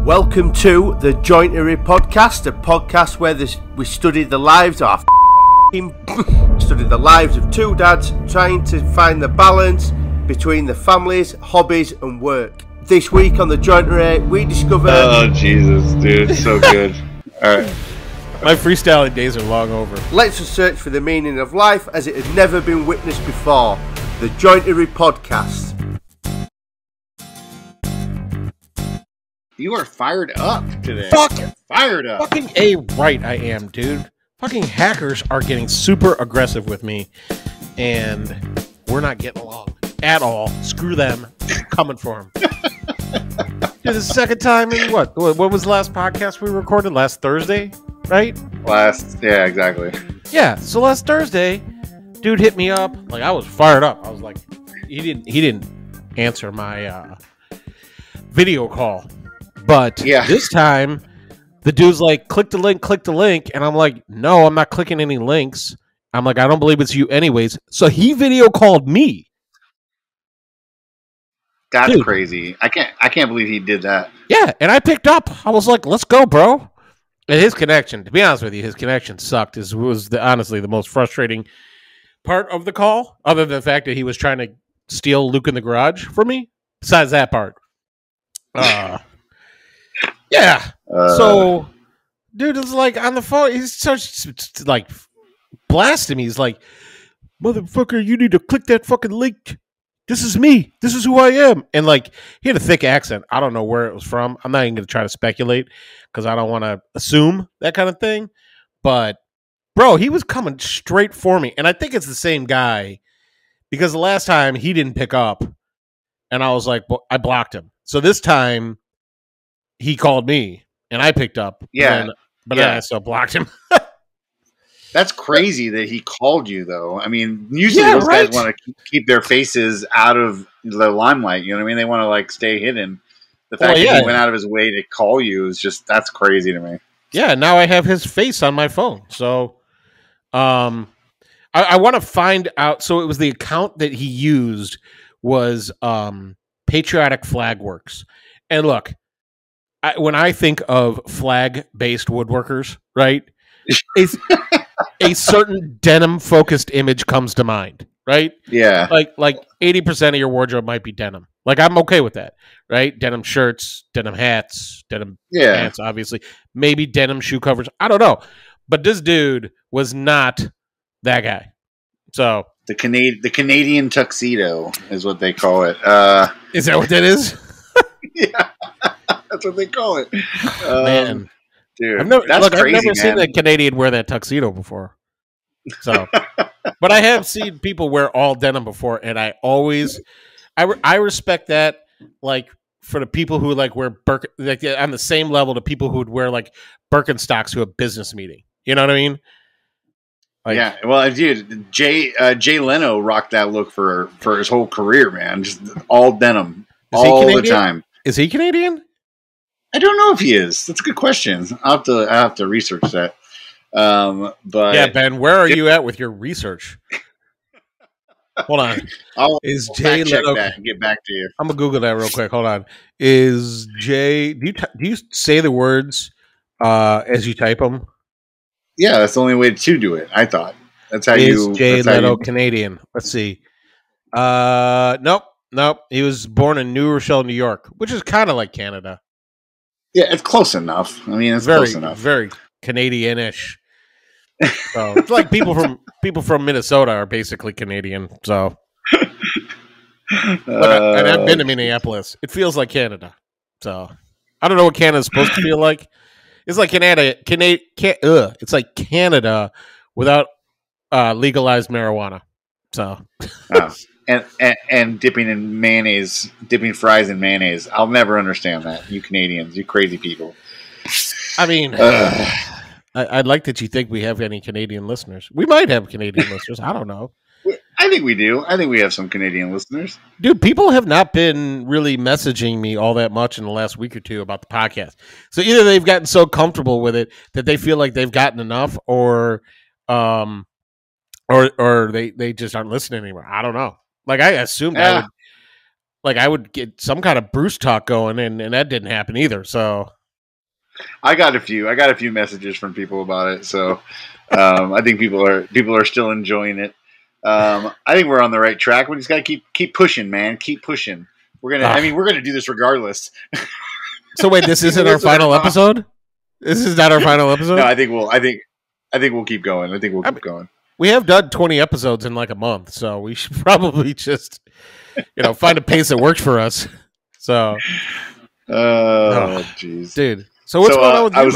Welcome to the Jointery podcast, a podcast where we study the lives of study the lives of two dads trying to find the balance between the families, hobbies and work. This week on the Jointery we discover... Oh Jesus, dude, so good. Alright. My freestyling days are long over. Let's search for the meaning of life as it has never been witnessed before. The Jointery podcast. You are fired up today. Fired up. Fucking A right I am, dude. Fucking hackers are getting super aggressive with me, and we're not getting along at all. Screw them. I'm coming for them. Dude, this is the second time in what? What was the last podcast we recorded? Last Thursday, right? Yeah, exactly. Yeah, so last Thursday, dude hit me up. Like, I was fired up. I was like, he didn't answer my video call. But This time, the dude's like, click the link. And I'm like, no, I'm not clicking any links. I'm like, I don't believe it's you anyways. So he video called me. That's crazy. I can't believe he did that. Yeah, and I picked up. I was like, let's go, bro. And his connection, to be honest with you, his connection sucked. It was honestly the most frustrating part of the call, other than the fact that he was trying to steal Luke in the garage from me. Besides that part. Yeah. So, dude is like on the phone. He starts like blasting me. He's like, "Motherfucker, you need to click that fucking link. This is me. This is who I am." And like, he had a thick accent. I don't know where it was from. I'm not even going to try to speculate because I don't want to assume that kind of thing. But, bro, he was coming straight for me. And I think it's the same guy because the last time he didn't pick up and I was like, I blocked him. So this time, he called me, and I picked up. Yeah. But then I still blocked him. That's crazy that he called you, though. I mean, usually those guys want to keep their faces out of the limelight. You know what I mean? They want to, like, stay hidden. The fact that he went out of his way to call you is just, that's crazy to me. Yeah, now I have his face on my phone. So I want to find out. So it was the account that he used was Patriotic Flag Works. And look, when I think of flag-based woodworkers, right, a certain denim-focused image comes to mind, right? Yeah. Like 80% of your wardrobe might be denim. Like, I'm okay with that, right? Denim shirts, denim hats, denim pants, obviously. Maybe denim shoe covers. I don't know. But this dude was not that guy. So the Canadian tuxedo is what they call it. Is that what that is? Yeah. That's what they call it. Man. Dude, I've never seen a Canadian wear that tuxedo before. So, but I have seen people wear all denim before, and I respect that. Like for the people who like wear like on the same level to people who would wear like Birkenstocks to a business meeting. You know what I mean? Like, yeah. Well, dude, Jay Leno rocked that look for his whole career, man. Just all denim all the time. Is he Canadian? I don't know if he is. That's a good question. I'll have to research that. But yeah, Ben, where are you at with your research? Hold on. I'll Jay Leno that and get back to you? I'm gonna Google that real quick. Hold on. Is Jay? Do you say the words as you type them? Yeah, that's the only way to do it. I thought that's how is Jay Leno Canadian? Let's see. Nope. He was born in New Rochelle, New York, which is kind of like Canada. Yeah, it's close enough. I mean, it's close enough. Very Canadian-ish. So it's like people from Minnesota are basically Canadian. So, and I've been to Minneapolis. It feels like Canada. So I don't know what Canada's supposed to feel like. It's like it's like Canada without legalized marijuana. So. And dipping fries in mayonnaise. I'll never understand that. You Canadians, you crazy people. I mean, I'd like that you think we have any Canadian listeners. We might have Canadian listeners. I don't know. I think we do. I think we have some Canadian listeners. Dude, people have not been really messaging me all that much in the last week or two about the podcast. So either they've gotten so comfortable with it that they feel like they've gotten enough, or they just aren't listening anymore. I don't know. Like I assumed like I would get some kind of Bruce talk going, and that didn't happen either. So I got a few messages from people about it. So I think people are still enjoying it. I think we're on the right track. We just got to keep pushing, man. Keep pushing. We're gonna do this regardless. So wait, this isn't our final episode? This is not our final episode? No, I think we'll keep going. I think we'll keep going. We have done 20 episodes in like a month, so we should probably just, find a pace that works for us. So, jeez, dude. So what's going on with you, man?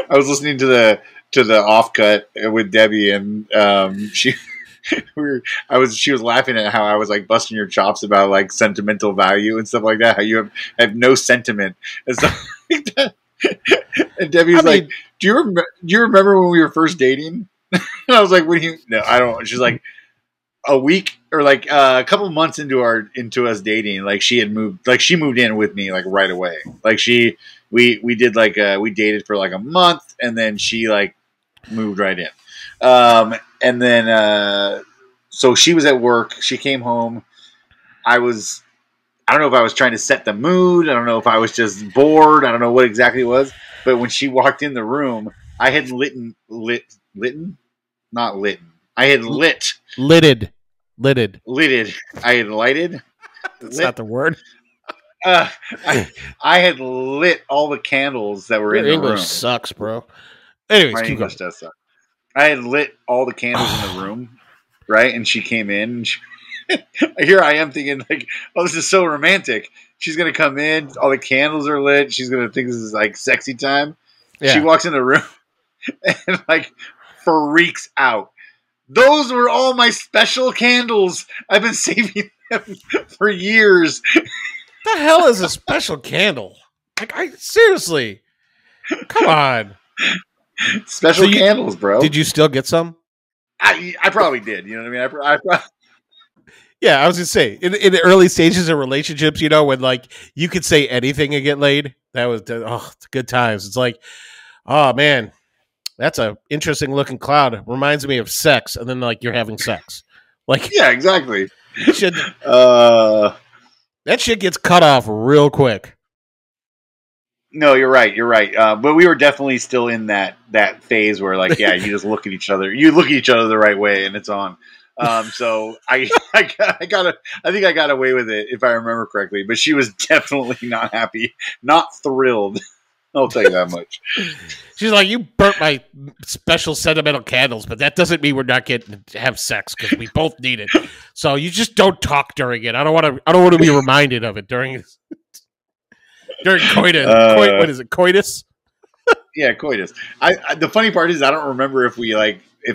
I was listening to the offcut with Debbie, and she was laughing at how I was like busting your chops about like sentimental value and stuff like that. How you have no sentiment and stuff like that. And Debbie was like, "Do you remember when we were first dating?" And I was like, "What do you?" No, I don't. She's like, a week or like a couple months into us dating, like she moved in with me like right away. Like we did like we dated for like a month, and then she like moved right in. And then so she was at work. She came home. I don't know if I was trying to set the mood. I don't know if I was just bored. I don't know what exactly it was. But when she walked in the room, I had lidded. I had lighted. That's not the word. I had lit all the candles that were in the room. English sucks, bro. Anyways, my English does suck. I had lit all the candles in the room, right? And she came in. And here I am thinking like, oh, this is so romantic. She's gonna come in. All the candles are lit. She's gonna think this is like sexy time. Yeah. She walks in the room and like freaks out. Those were all my special candles. I've been saving them for years. The hell is a special candle? Like, seriously, come on. Special candles, bro. Did you still get some? I probably did. You know what I mean? Yeah, I was gonna say in the early stages of relationships, when like you could say anything and get laid. That was good times. It's like, oh man, that's a interesting looking cloud. It reminds me of sex, and then like you're having sex. Like, yeah, exactly. That shit gets cut off real quick. No, you're right. But we were definitely still in that phase where like, yeah, you just look at each other. You look at each other the right way, and it's on. So I think I got away with it if I remember correctly. But she was definitely not happy, not thrilled. I'll tell you that much. She's like, you burnt my special sentimental candles, but that doesn't mean we're not getting to have sex because we both need it. So you just don't talk during it. I don't want to be reminded of it during coitus. What is it? Coitus? Yeah, coitus. The funny part is I don't remember if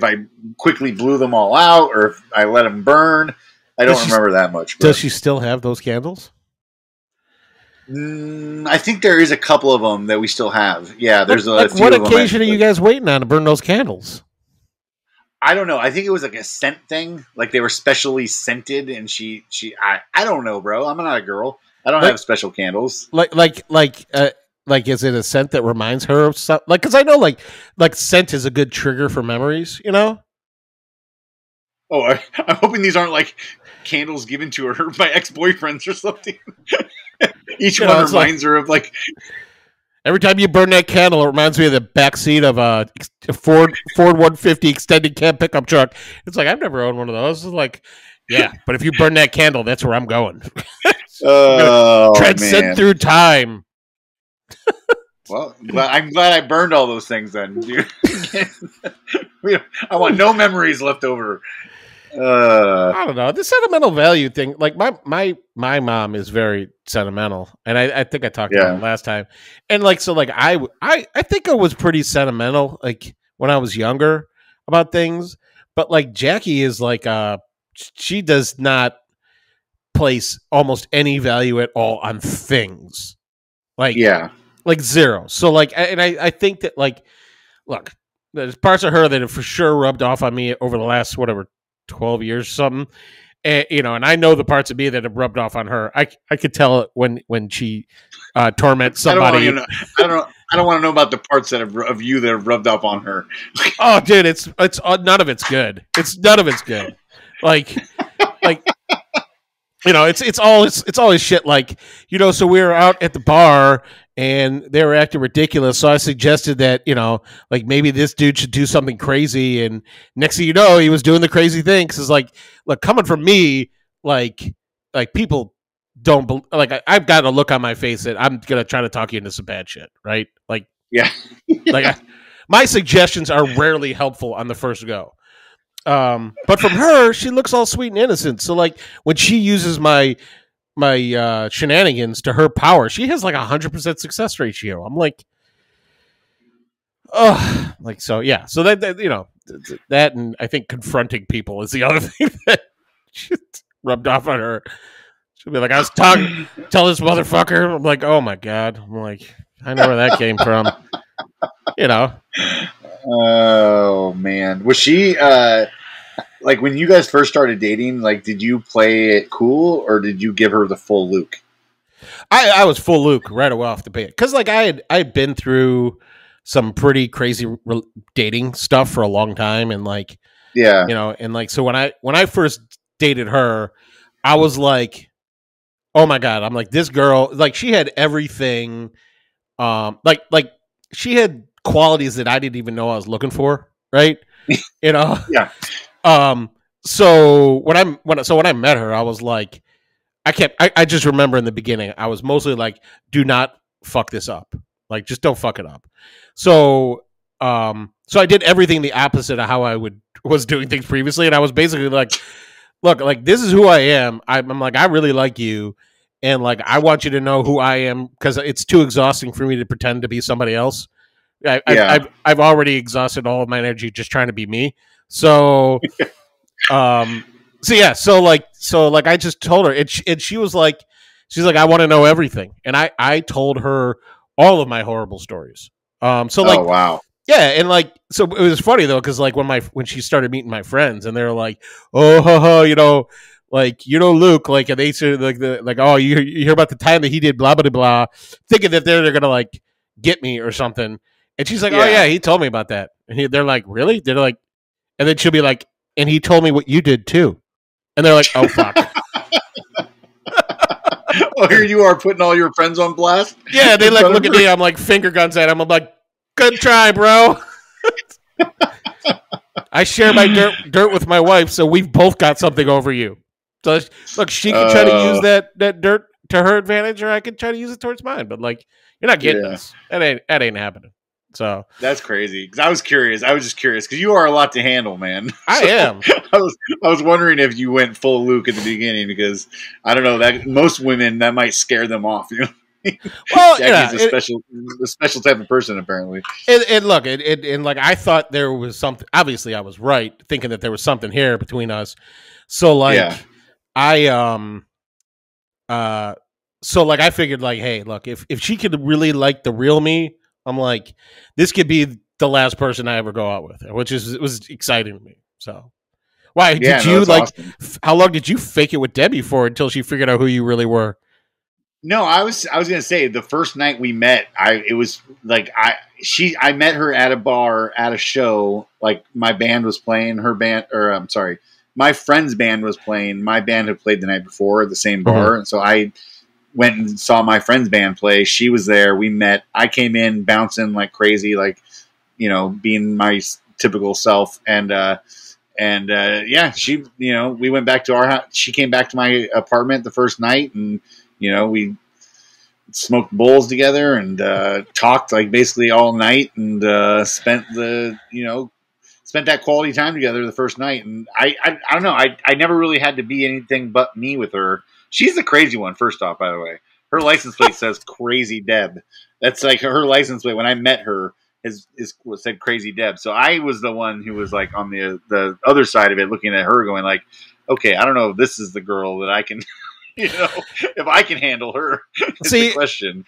I quickly blew them all out or if I let them burn. I don't remember that much. Does she still have those candles? I think there is a couple of them that we still have. Yeah, there's a few what occasion are you guys waiting on to burn those candles? I don't know. I think it was like a scent thing. Like they were specially scented, and I don't know, bro. I'm not a girl. I don't have special candles. Like, is it a scent that reminds her of something? Like, because I know, like scent is a good trigger for memories. Oh, I'm hoping these aren't like candles given to her by ex-boyfriends or something. Each one reminds her of like. Every time you burn that candle, it reminds me of the backseat of a Ford 150 extended cab pickup truck. It's like I've never owned one of those. It's like, yeah, but if you burn that candle, that's where I'm going. Transcend through time. Well, I'm glad I burned all those things then. I want no memories left over. I don't know. The sentimental value thing, like my mom is very sentimental, and I think I talked about it last time. And like, so like I think I was pretty sentimental like when I was younger about things, but like Jackie is like she does not place almost any value at all on things. Like like zero. So like, and I think that like, look, there's parts of her that have for sure rubbed off on me over the last 12 years or something, and and I know the parts of me that have rubbed off on her. I could tell it when she torments somebody. I don't want to know about the parts of you that have rubbed off on her. Oh, dude, it's none of it's good. It's none of it's good. Like You know, it's always shit like, you know, so we were out at the bar and they were acting ridiculous. So I suggested that, you know, like maybe this dude should do something crazy. And next thing you know, he was doing the crazy thing. Cause it's like, look, coming from me, like people don't like, I've got a look on my face that I'm going to try to talk you into some bad shit. Right. Like, yeah, my suggestions are rarely helpful on the first go. But from her, she looks all sweet and innocent. So like when she uses my shenanigans to her power, she has like 100% success ratio. I'm like, oh, like, so yeah. So that you know, that, and I think confronting people is the other thing that rubbed off on her. She'll be like, I was talking, tell this motherfucker. I'm like, oh my God. I'm like, I know where that came from. You know. Oh man, was she like when you guys first started dating? Like, did you play it cool or did you give her the full Luke? I was full Luke right away off the bat because like I had been through some pretty crazy dating stuff for a long time, and like you know, and like so when I first dated her, I was like, oh my God, I'm like, this girl, like she had everything, like she had qualities that I didn't even know I was looking for, right? You know? Yeah. So when I met her, I was like, I just remember in the beginning, I was mostly like, do not fuck this up. Like, just don't fuck it up. So I did everything the opposite of how I was doing things previously. And I was basically like, look, like, this is who I am. I'm like, I really like you. And like, I want you to know who I am because it's too exhausting for me to pretend to be somebody else. I've already exhausted all of my energy just trying to be me. So, so I just told her, and she was like, she's like, I want to know everything, and I told her all of my horrible stories. Oh wow, yeah, and like, so it was funny though because like when she started meeting my friends, and they're like, oh, you know. Like, you know, Luke, like, and they said, like, oh, you hear about the time that he did blah, blah, blah, thinking that they're going to, like, get me or something. And she's like, oh, yeah, he told me about that. And they're like, really? They're like, and then she'll be like, and he told me what you did, too. And they're like, oh, fuck. Well, here you are putting all your friends on blast. Yeah, they, like, look at me. I'm, like, finger guns at him. I'm like, good try, bro. I share my dirt with my wife, so we've both got something over you. So look, she can try to use that dirt to her advantage, or I can try to use it towards mine. But like, you're not getting this. That ain't happening. So that's crazy. Because I was curious. I was just curious because you are a lot to handle, man. I am. I was wondering if you went full Luke at the beginning because I don't know that most women that might scare them off. You know. Well, Jackie's a special type of person, apparently. And look, and like I thought there was something. Obviously, I was right thinking that there was something here between us. So like. So like I figured like, hey, look, if she could really like the real me, I'm like, this could be the last person I ever go out with, which was exciting to me. So why did you like? Awesome. How long did you fake it with Debbie for until she figured out who you really were? No, I was gonna say the first night we met, I met her at a bar at a show. Like my band was playing, my friend's band was playing. My band had played the night before at the same bar. And so I went and saw my friend's band play. She was there. We met. I came in bouncing like crazy, like, you know, being my typical self. And she, you know, we went back to our house. She came back to my apartment the first night and, you know, we smoked bowls together and talked like basically all night and spent that quality time together the first night. And I don't know. I never really had to be anything but me with her. She's the crazy one, first off, by the way. Her license plate says Crazy Deb. That's like her license plate. When I met her, said Crazy Deb. So I was the one who was like on the other side of it, looking at her going like, okay, I don't know if this is the girl that I can, you know, if I can handle her. See, the question.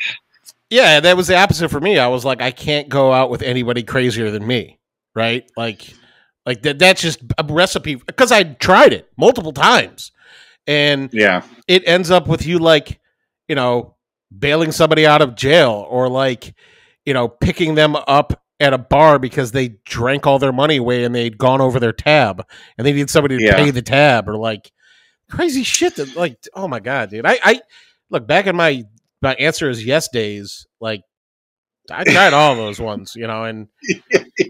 Yeah, that was the opposite for me. I was like, I can't go out with anybody crazier than me. Right? Like that's just a recipe because I tried it multiple times. And it ends up with you like, you know, bailing somebody out of jail or like, you know, picking them up at a bar because they drank all their money away and they'd gone over their tab and they need somebody to pay the tab or like crazy shit that like, oh my God, dude. I look back in my answer is yes days. Like I tried all those ones, you know, and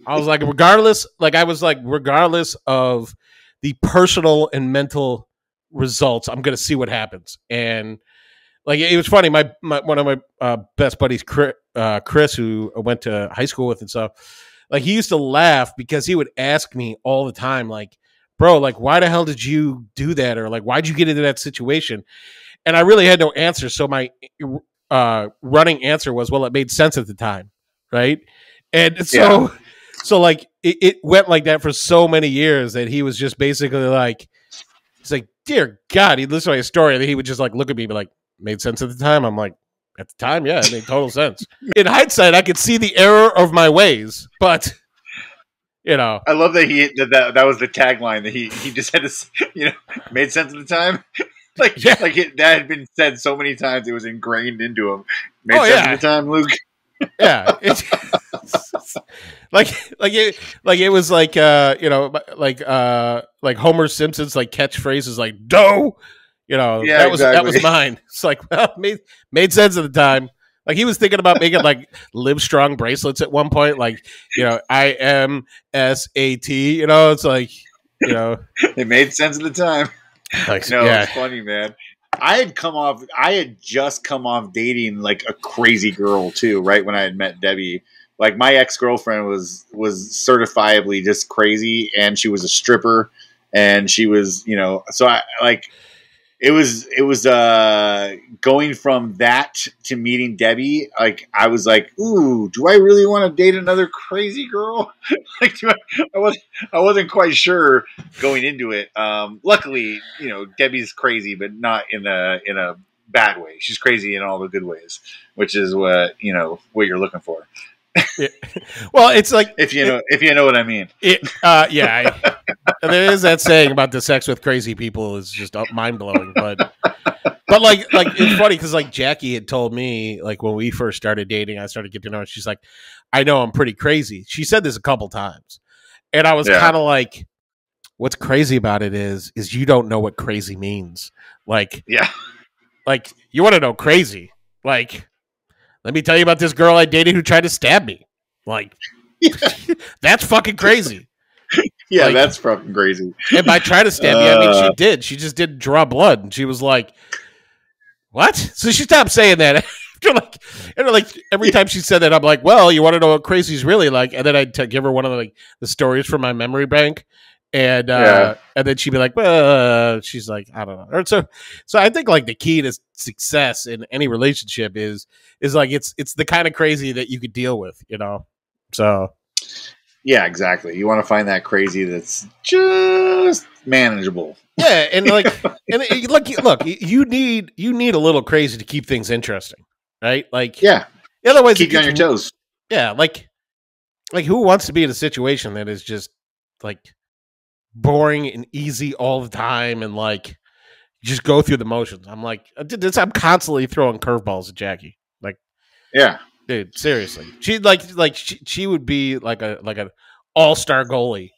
I was like, regardless of the personal and mental results, I'm going to see what happens. And like, it was funny. My one of my best buddies, Chris, who I went to high school with and stuff, like he used to laugh because he would ask me all the time, like, bro, like, why the hell did you do that? Or like, why'd you get into that situation? And I really had no answer. So my running answer was, well, it made sense at the time. Right. And so like it went like that for so many years that he was just basically like, it's like, dear God, he'd listen to my story and he would just like look at me and be like, made sense at the time. I'm like, at the time, yeah, it made total sense. In hindsight, I could see the error of my ways, but you know, I love that that was the tagline that he just had to, you know, made sense at the time. Like that had been said so many times, it was ingrained into him. Made sense at the time, Luke. Yeah, it's it was like you know, like Homer Simpson's like catchphrase is like "dough," you know. Yeah, that was mine. It's like, well, made sense at the time. Like he was thinking about making like Live Strong bracelets at one point, like, you know, IMSAT. You know, it's like, you know, it made sense at the time. Like, no, it's funny, man. I had just come off dating like a crazy girl too, right when I had met Debbie. Like my ex-girlfriend was certifiably just crazy, and she was a stripper, and she was, you know, so I like it was going from that to meeting Debbie. Like I was like, ooh, do I really want to date another crazy girl? Like I wasn't quite sure going into it. Luckily, you know, Debbie's crazy, but not in a bad way. She's crazy in all the good ways, which is what you're looking for. Yeah. Well, it's like if you know what I mean. There is that saying about the sex with crazy people is just mind blowing, but like it's funny because like Jackie had told me, like when we first started dating, I started getting to know her. She's like, I know I'm pretty crazy. She said this a couple times, and I was kind of like, what's crazy about it is you don't know what crazy means. Like, like you want to know crazy, like. Let me tell you about this girl I dated who tried to stab me. Like, that's fucking crazy. Yeah, like, that's fucking crazy. And by trying to stab me, I mean she did. She just didn't draw blood. And she was like, what? So she stopped saying that. like every time she said that, I'm like, well, you want to know what crazy's really like? And then I'd give her one of the stories from my memory bank. And then she'd be like, well, she's like, I don't know. Or so I think like the key to success in any relationship is like it's the kind of crazy that you could deal with, you know. So yeah, exactly. You want to find that crazy that's just manageable. Yeah, and like look, you need a little crazy to keep things interesting, right? Like otherwise keep you on your toes. Yeah, like who wants to be in a situation that is just like boring and easy all the time and like just go through the motions? I'm like, I'm constantly throwing curveballs at Jackie. Like, yeah, dude, seriously, she she would be like an all-star goalie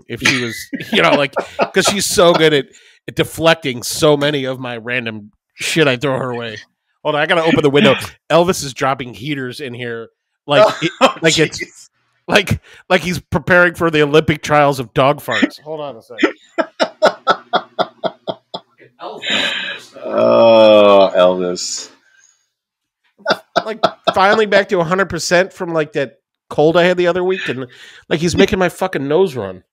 if she was, you know, like because she's so good at deflecting so many of my random shit I throw her way. Hold on, I gotta open the window. Elvis is dropping heaters in here, it's. Like he's preparing for the Olympic trials of dog farts. Hold on a second. Oh, Elvis. Like finally back to 100% from like that cold I had the other week, and like he's making my fucking nose run. I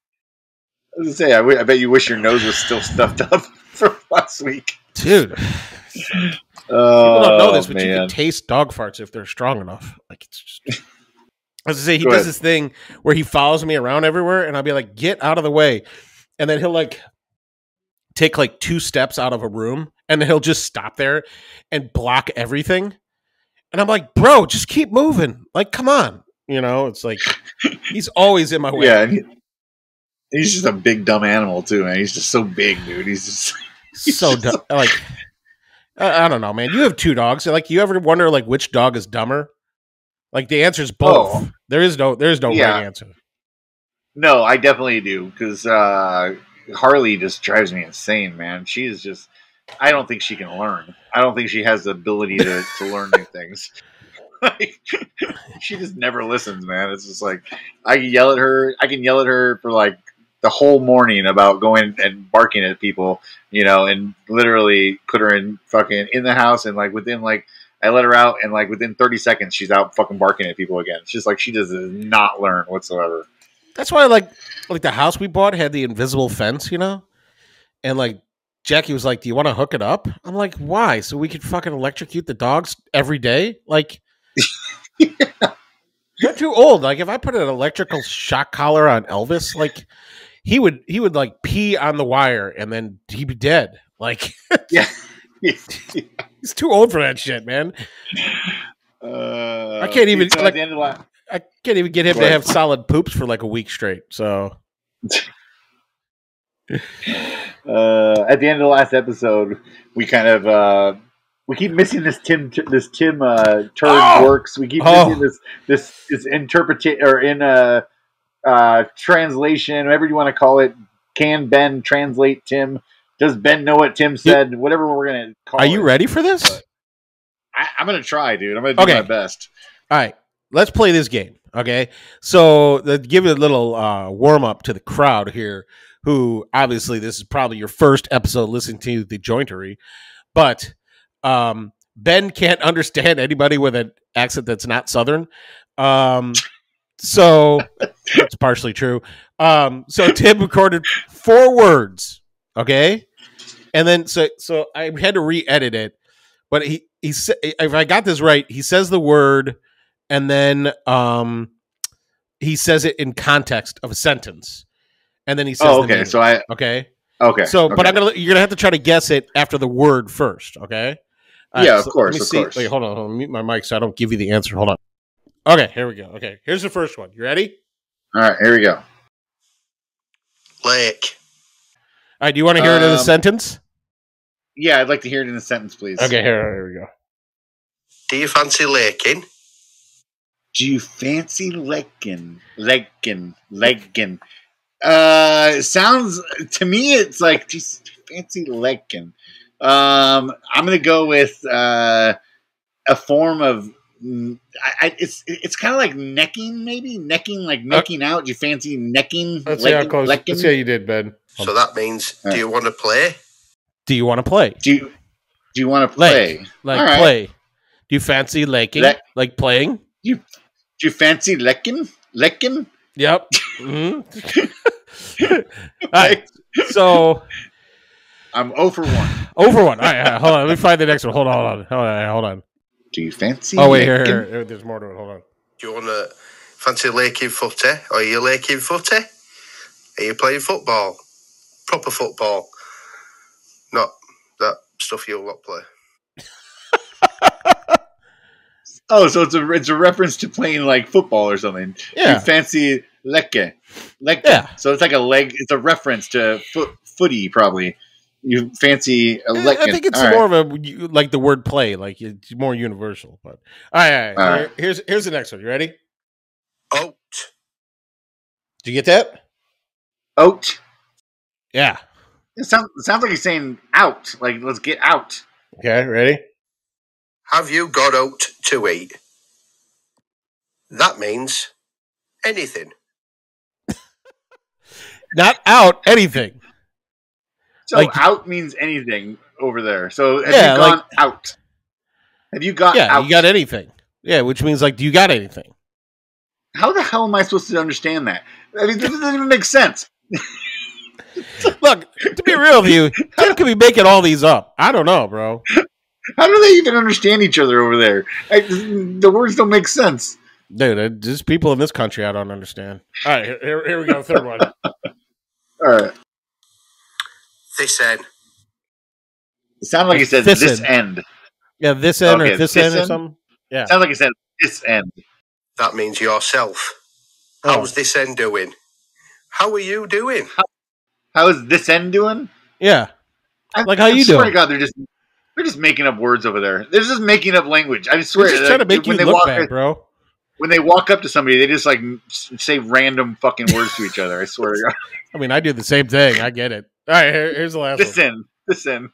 was gonna say, I bet you wish your nose was still stuffed up from last week, dude. People don't know this, but you can taste dog farts if they're strong enough. Like it's just. I was to say he does this thing where he follows me around everywhere, and I'll be like, "Get out of the way," and then he'll like take like 2 steps out of a room, and then he'll just stop there and block everything. And I'm like, "Bro, just keep moving! Like, come on!" You know, it's like he's always in my way. Yeah, he's just a big dumb animal too, man. He's just so big, dude. He's so dumb. Like, I don't know, man. You have 2 dogs. Like, you ever wonder like which dog is dumber? Like the answer is both. There is no right answer. No, I definitely do because Harley just drives me insane, man. She is just. I don't think she can learn. I don't think she has the ability to learn new things. Like, she just never listens, man. It's just like I can yell at her for like the whole morning about going and barking at people, and literally put her in the house, and like within like I let her out, and like within 30 seconds she's out fucking barking at people again. It's just like she does not learn whatsoever. That's why like the house we bought had the invisible fence, and like Jackie was like, "Do you want to hook it up?" I'm like, "Why? So we could fucking electrocute the dogs every day?" Like, they're too old. Like, if I put an electrical shock collar on Elvis, like he would like pee on the wire and then he'd be dead. Like, yeah, he's too old for that shit, man. I can't even I can't even get him to have solid poops for like a week straight. So. At the end of the last episode, we kind of we keep missing this Tim turd works. We keep missing this interpretation or in translation, whatever you want to call it. Can Ben translate Tim? Does Ben know what Tim said? Whatever we're gonna call it. Are you ready for this? I'm gonna try, dude. I'm gonna do my best. All right, let's play this game. Okay, so give it a little warm up to the crowd here. Who obviously this is probably your first episode listening to the jointery, but Ben can't understand anybody with an accent that's not Southern. So it's partially true. So Tim recorded 4 words, okay, and then so I had to re-edit it, but he said, if I got this right, he says the word and then he says it in context of a sentence. And then he says, okay. So okay. So, but you're gonna have to try to guess it after the word first, okay? All right, of course, Let me see. Wait, hold on. Mute my mic so I don't give you the answer. Hold on. Okay, here we go. Okay, here's the first one. You ready? All right, here we go. Lake. All right. Do you want to hear it in a sentence? Yeah, I'd like to hear it in a sentence, please. Okay, here we go. Do you fancy laking? Do you fancy legging? Sounds to me it's like just fancy legging. I'm gonna go with a form of it's kind of like necking, maybe necking, like necking out. Do you fancy necking? Let's see how close. Let's see how you did, Ben. So that means, do you want to play? Do you want to play? Do you want to play? Like play? Do you fancy laking? Like playing? Do you fancy lecking? Lecking? Yep. Mm-hmm. All right. So I'm 0 for 1. 0 for 1. All right, hold on. Let me find the next one. Hold on. Do you fancy? Oh wait, here. There's more to it. Hold on. Do you want to fancy laking footy? Are you laking footy? Are you playing football? Proper football, not that stuff you'll not play. Oh, so it's a reference to playing like football or something. Yeah. You fancy lekke. Yeah. So it's like a leg. It's a reference to footy, probably. You fancy a lekke. I think it's more of a like the word play, like it's more universal. But all right. Here's the next one. You ready? Oat. Did you get that? Oat. Yeah. It sounds like he's saying out. Like let's get out. Okay. Ready? Have you got oat to eat? That means anything. Not out, anything. So like, out means anything over there. So have you gone out? Have you got out? Yeah, you got anything. Yeah, which means like, do you got anything? How the hell am I supposed to understand that? I mean, this doesn't even make sense. Look, to be real with you, Tim could be making all these up. I don't know, bro. How do they even understand each other over there? The words don't make sense. Dude, there's people in this country I don't understand. All right, here we go. Third one. All right. This end. It sounded like he said this end. Yeah, this end or this end or something. Yeah. It sounded like he said this end. That means yourself. How's this end doing? How are you doing? How is this end doing? Yeah. Like how you doing? I swear to God, they're just making up words over there. They're just making up language. I swear. They're just trying to make you look bad, bro. when they walk up to somebody, they just like say random fucking words to each other. I swear to God. I mean, I do the same thing. I get it. All right, here's the last one. Listen.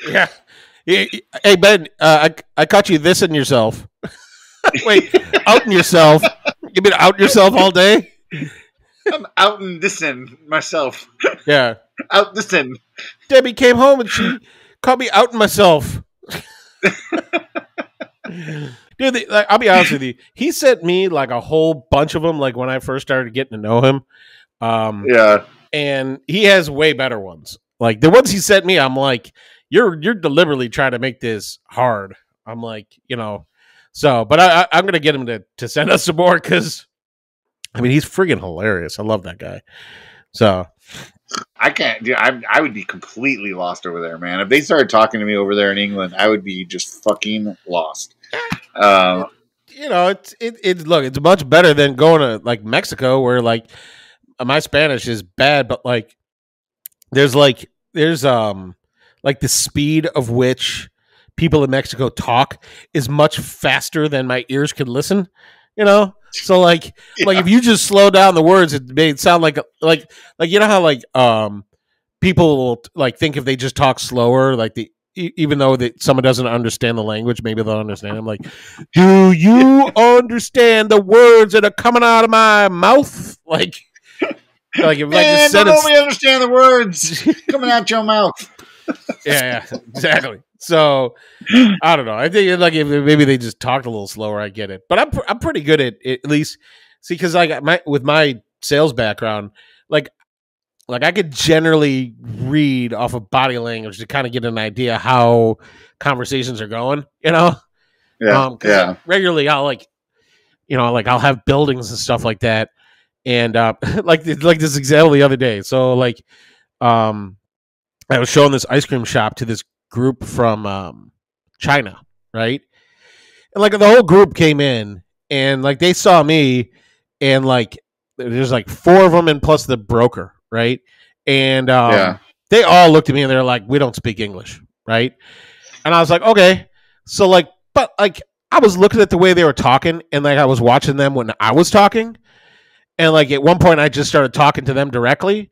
Yeah. Hey, Ben, I caught you this in yourself. Wait, outing yourself? You been out yourself all day? I'm outing this in myself. Yeah. Out this in. Debbie came home and she caught me outing myself. Dude, I'll be honest with you. He sent me like a whole bunch of them, like when I first started getting to know him. Yeah. And he has way better ones. Like the ones he sent me, I'm like, you're deliberately trying to make this hard. I'm like, so, but I'm going to get him to send us some more because, I mean, he's friggin' hilarious. I love that guy. So. I can't. Dude, I would be completely lost over there, man. If they started talking to me over there in England, I would be just fucking lost. It's much better than going to like Mexico, where like my Spanish is bad, but like there's the speed of which people in Mexico talk is much faster than my ears can listen. So like if you just slow down the words, it may sound like how like people will like think if they just talk slower, like even though that someone doesn't understand the language, maybe they'll understand. I'm like, do you understand the words that are coming out of my mouth? Like if I just said nobody understand the words coming out your mouth. yeah, exactly. So I don't know. I think like if maybe they just talked a little slower, I get it. But I'm pretty good at least. See, because I got with my sales background, like I could generally read off of body language to kind of get an idea how conversations are going. Yeah. Yeah. Regularly, I'll I'll have buildings and stuff like that, and like this example the other day. So like, I was showing this ice cream shop to this group from China, right? And like the whole group came in and like they saw me and like there's like 4 of them and plus the broker, right? And they all looked at me and they're like, we don't speak English, right? And I was like, okay. So like, but like I was looking at the way they were talking and like I was watching them when I was talking. And like at one point I just started talking to them directly.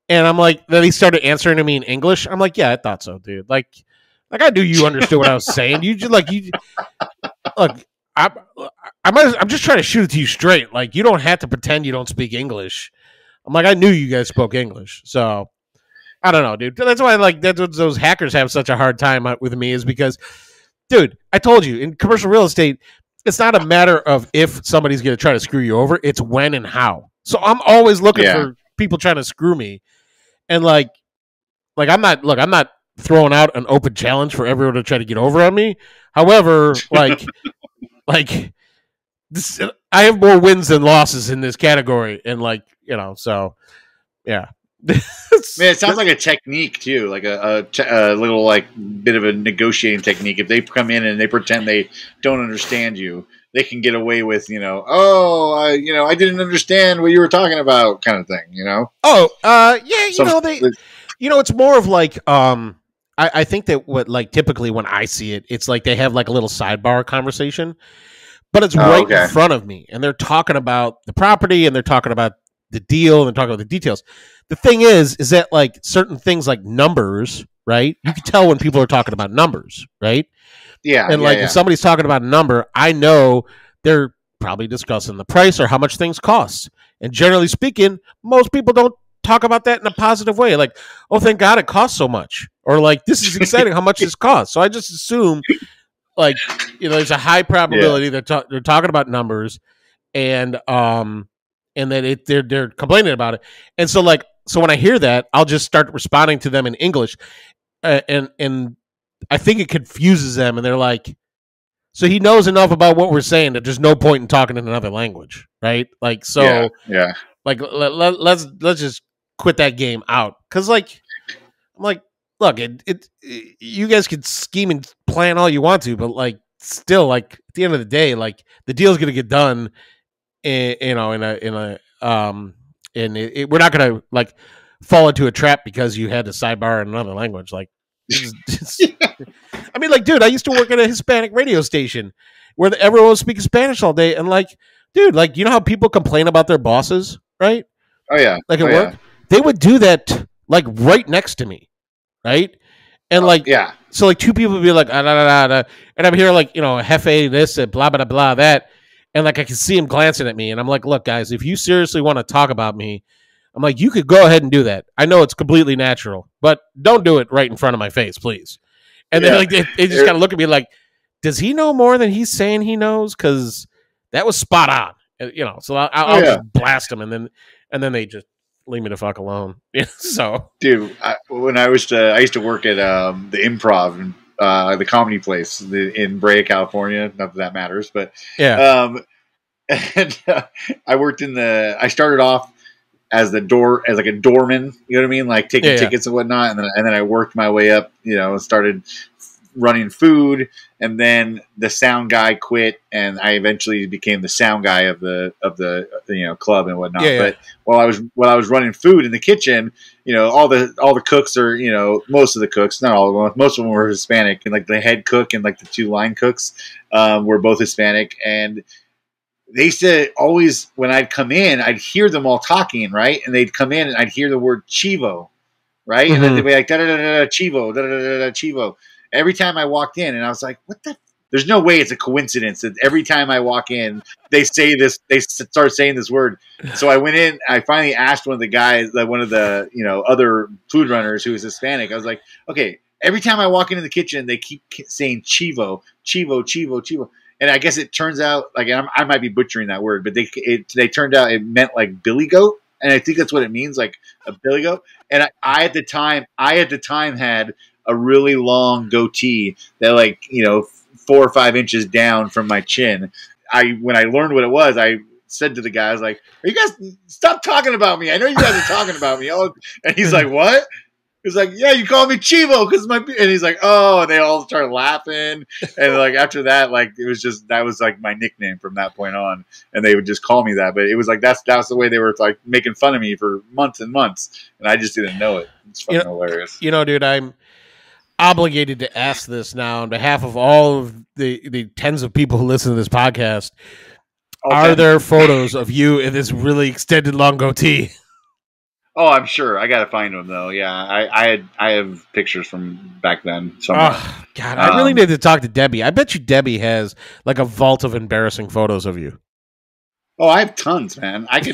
And I'm like, then he started answering to me in English. I'm like, yeah, I thought so, dude. Like I knew you understood what I was saying. Look. I'm just trying to shoot it to you straight. Like, you don't have to pretend you don't speak English. I'm like, I knew you guys spoke English. So I don't know, dude. That's why that's what those hackers have such a hard time with me is because, dude, I told you in commercial real estate, it's not a matter of if somebody's going to try to screw you over. It's when and how. So I'm always looking for people trying to screw me. And like I'm not throwing out an open challenge for everyone to try to get over on me. However, like this, I have more wins than losses in this category, and so yeah. Man, it sounds like a technique too, like a little like bit of a negotiating technique. If they come in and they pretend they don't understand you, they can get away with, I didn't understand what you were talking about, kind of thing, it's more of like, I think that what like typically when I see it, it's like they have like a little sidebar conversation, but it's in front of me, and they're talking about the property, and they're talking about the deal, and they're talking about the details. The thing is that like certain things like numbers, right? You can tell when people are talking about numbers, right? Yeah. And if somebody's talking about a number, I know they're probably discussing the price or how much things cost. And generally speaking, most people don't talk about that in a positive way. Like, oh, thank God it costs so much. Or like, this is exciting how much this costs. So I just assume like, there's a high probability that they're talking about numbers and that they're complaining about it. And so so when I hear that, I'll just start responding to them in English. And I think it confuses them, and they're like, so he knows enough about what we're saying that there's no point in talking in another language, right? Like, so, like, let's just quit that game out. Because, like, I'm like, look, you guys can scheme and plan all you want to, but, like, still, like, at the end of the day, like, the deal's going to get done, we're not going to, like, fall into a trap because you had to sidebar in another language. Like, I mean, like, dude, I used to work at a Hispanic radio station where everyone was speaking Spanish all day. And like, dude, like, you know how people complain about their bosses, right? Oh yeah, like at work, they would do that like right next to me, right? And so like two people would be like, and I'm here like, Hefe this and blah blah blah that, and like I can see him glancing at me, and I'm like, look, guys, if you seriously want to talk about me, I'm like, you could go ahead and do that. I know it's completely natural, but don't do it right in front of my face, please. And then like they just kind of look at me like, does he know more than he's saying he knows? Because that was spot on, So I'll just blast him, and then they just leave me the fuck alone. So, dude, when I used to work at the Improv, the comedy place in Brea, California. Not that matters, but and I worked I started off as like a doorman. You know what I mean, like taking tickets and whatnot, and then I worked my way up. Started running food, and then the sound guy quit, and I eventually became the sound guy of the club and whatnot. But while I was running food in the kitchen, all the cooks are, most of the cooks, not all of them, most of them were Hispanic, and like the head cook and like the two line cooks were both Hispanic, and they used to always, when I'd come in, I'd hear them all talking, right? And they'd come in and I'd hear the word Chivo, right? Mm-hmm. And then they'd be like, da-da-da-da-da, Chivo, da-da-da-da-da, Chivo. Every time I walked in, and I was like, what the? There's no way it's a coincidence that every time I walk in, they say this, they start saying this word. So I went in, I finally asked one of the guys, one of the, other food runners who was Hispanic. I was like, okay, every time I walk into the kitchen, they keep saying Chivo, Chivo, Chivo, Chivo. And I guess it turns out, like, I might be butchering that word, but they turned out it meant like billy goat. And I think that's what it means, like a billy goat. And I at the time had a really long goatee that 4 or 5 inches down from my chin. When I learned what it was, I said to the guys, like, "Are you guys stop talking about me? I know you guys are talking about me." And he's like, "What?" He's like, "Yeah, you call me Chivo because my," and he's like, "Oh," and they all started laughing. And like after that, like that was like my nickname from that point on, and they would just call me that. But it was like that's the way they were like making fun of me for months and months, and I just didn't know it. It's fucking hilarious. Dude, I'm obligated to ask this now on behalf of all of the tens of people who listen to this podcast. Okay. Are there photos of you in this really extended long goatee? Oh, I'm sure. I gotta find them though. Yeah, I have pictures from back then. Somewhere. Oh God, I really need to talk to Debbie. I bet you Debbie has like a vault of embarrassing photos of you. Oh, I have tons, man. I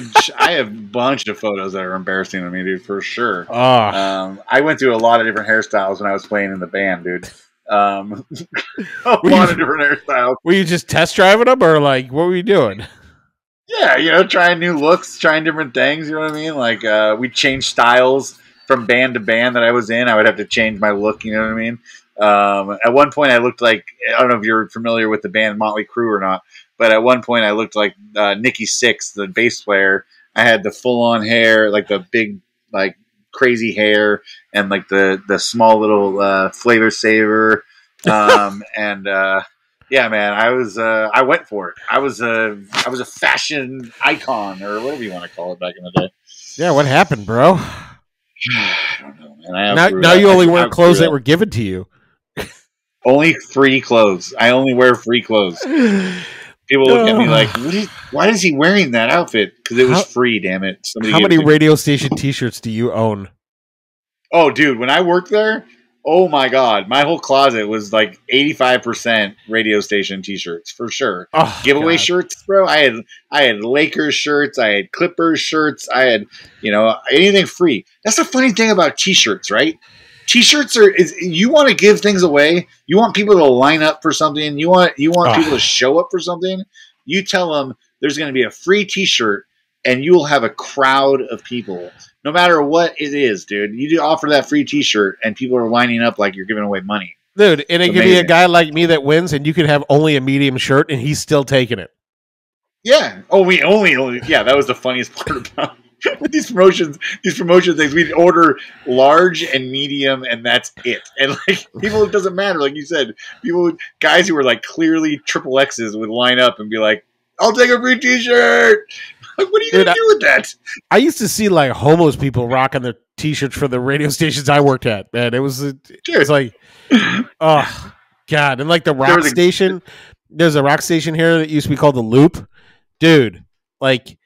have a bunch of photos that are embarrassing to me, dude, for sure. Oh. I went through a lot of different hairstyles when I was playing in the band, dude. A lot of different hairstyles. Were you just test driving them, or like what were you doing? Yeah, trying new looks, trying different things. You know what I mean? Like we changed styles from band to band that I was in. I would have to change my look. You know what I mean? At one point, I looked like, I don't know if you're familiar with the band Motley Crue or not. But at one point, I looked like Nikki Sixx, the bass player. I had the full-on hair, like the big, like crazy hair, and like the small little flavor saver. Yeah, man, I went for it. I was a fashion icon, or whatever you want to call it, back in the day. Yeah, what happened, bro? I don't know, man. Now you only wear clothes that were given to you. Only free clothes. I only wear free clothes. People look at me like, why is he wearing that outfit? Because it was free, damn it. How many radio station T-shirts do you own? Oh, dude, when I worked there, oh my God, my whole closet was like 85% radio station T-shirts for sure. Oh, giveaway shirts, bro. I had Lakers shirts, I had Clippers shirts, I had anything free. That's the funny thing about T-shirts, right? T-shirts you want to give things away. You want people to line up for something. You want people to show up for something. You tell them there's going to be a free T-shirt, and you will have a crowd of people, no matter what it is, dude. You do offer that free T-shirt, and people are lining up like you're giving away money, dude. And it could be a guy like me that wins, and you could have only a medium shirt, and he's still taking it. Yeah. Oh, we only. Yeah, that was the funniest part about. These promotion things, we'd order large and medium, and that's it. And like people, it doesn't matter. Like you said, guys who were like clearly triple X's would line up and be like, "I'll take a free T-shirt." Like, what are you gonna do with that? I used to see like homeless people rocking their T-shirts for the radio stations I worked at. Man, it was like, oh God, and like the rock station. There's a rock station here that used to be called the Loop. dude, like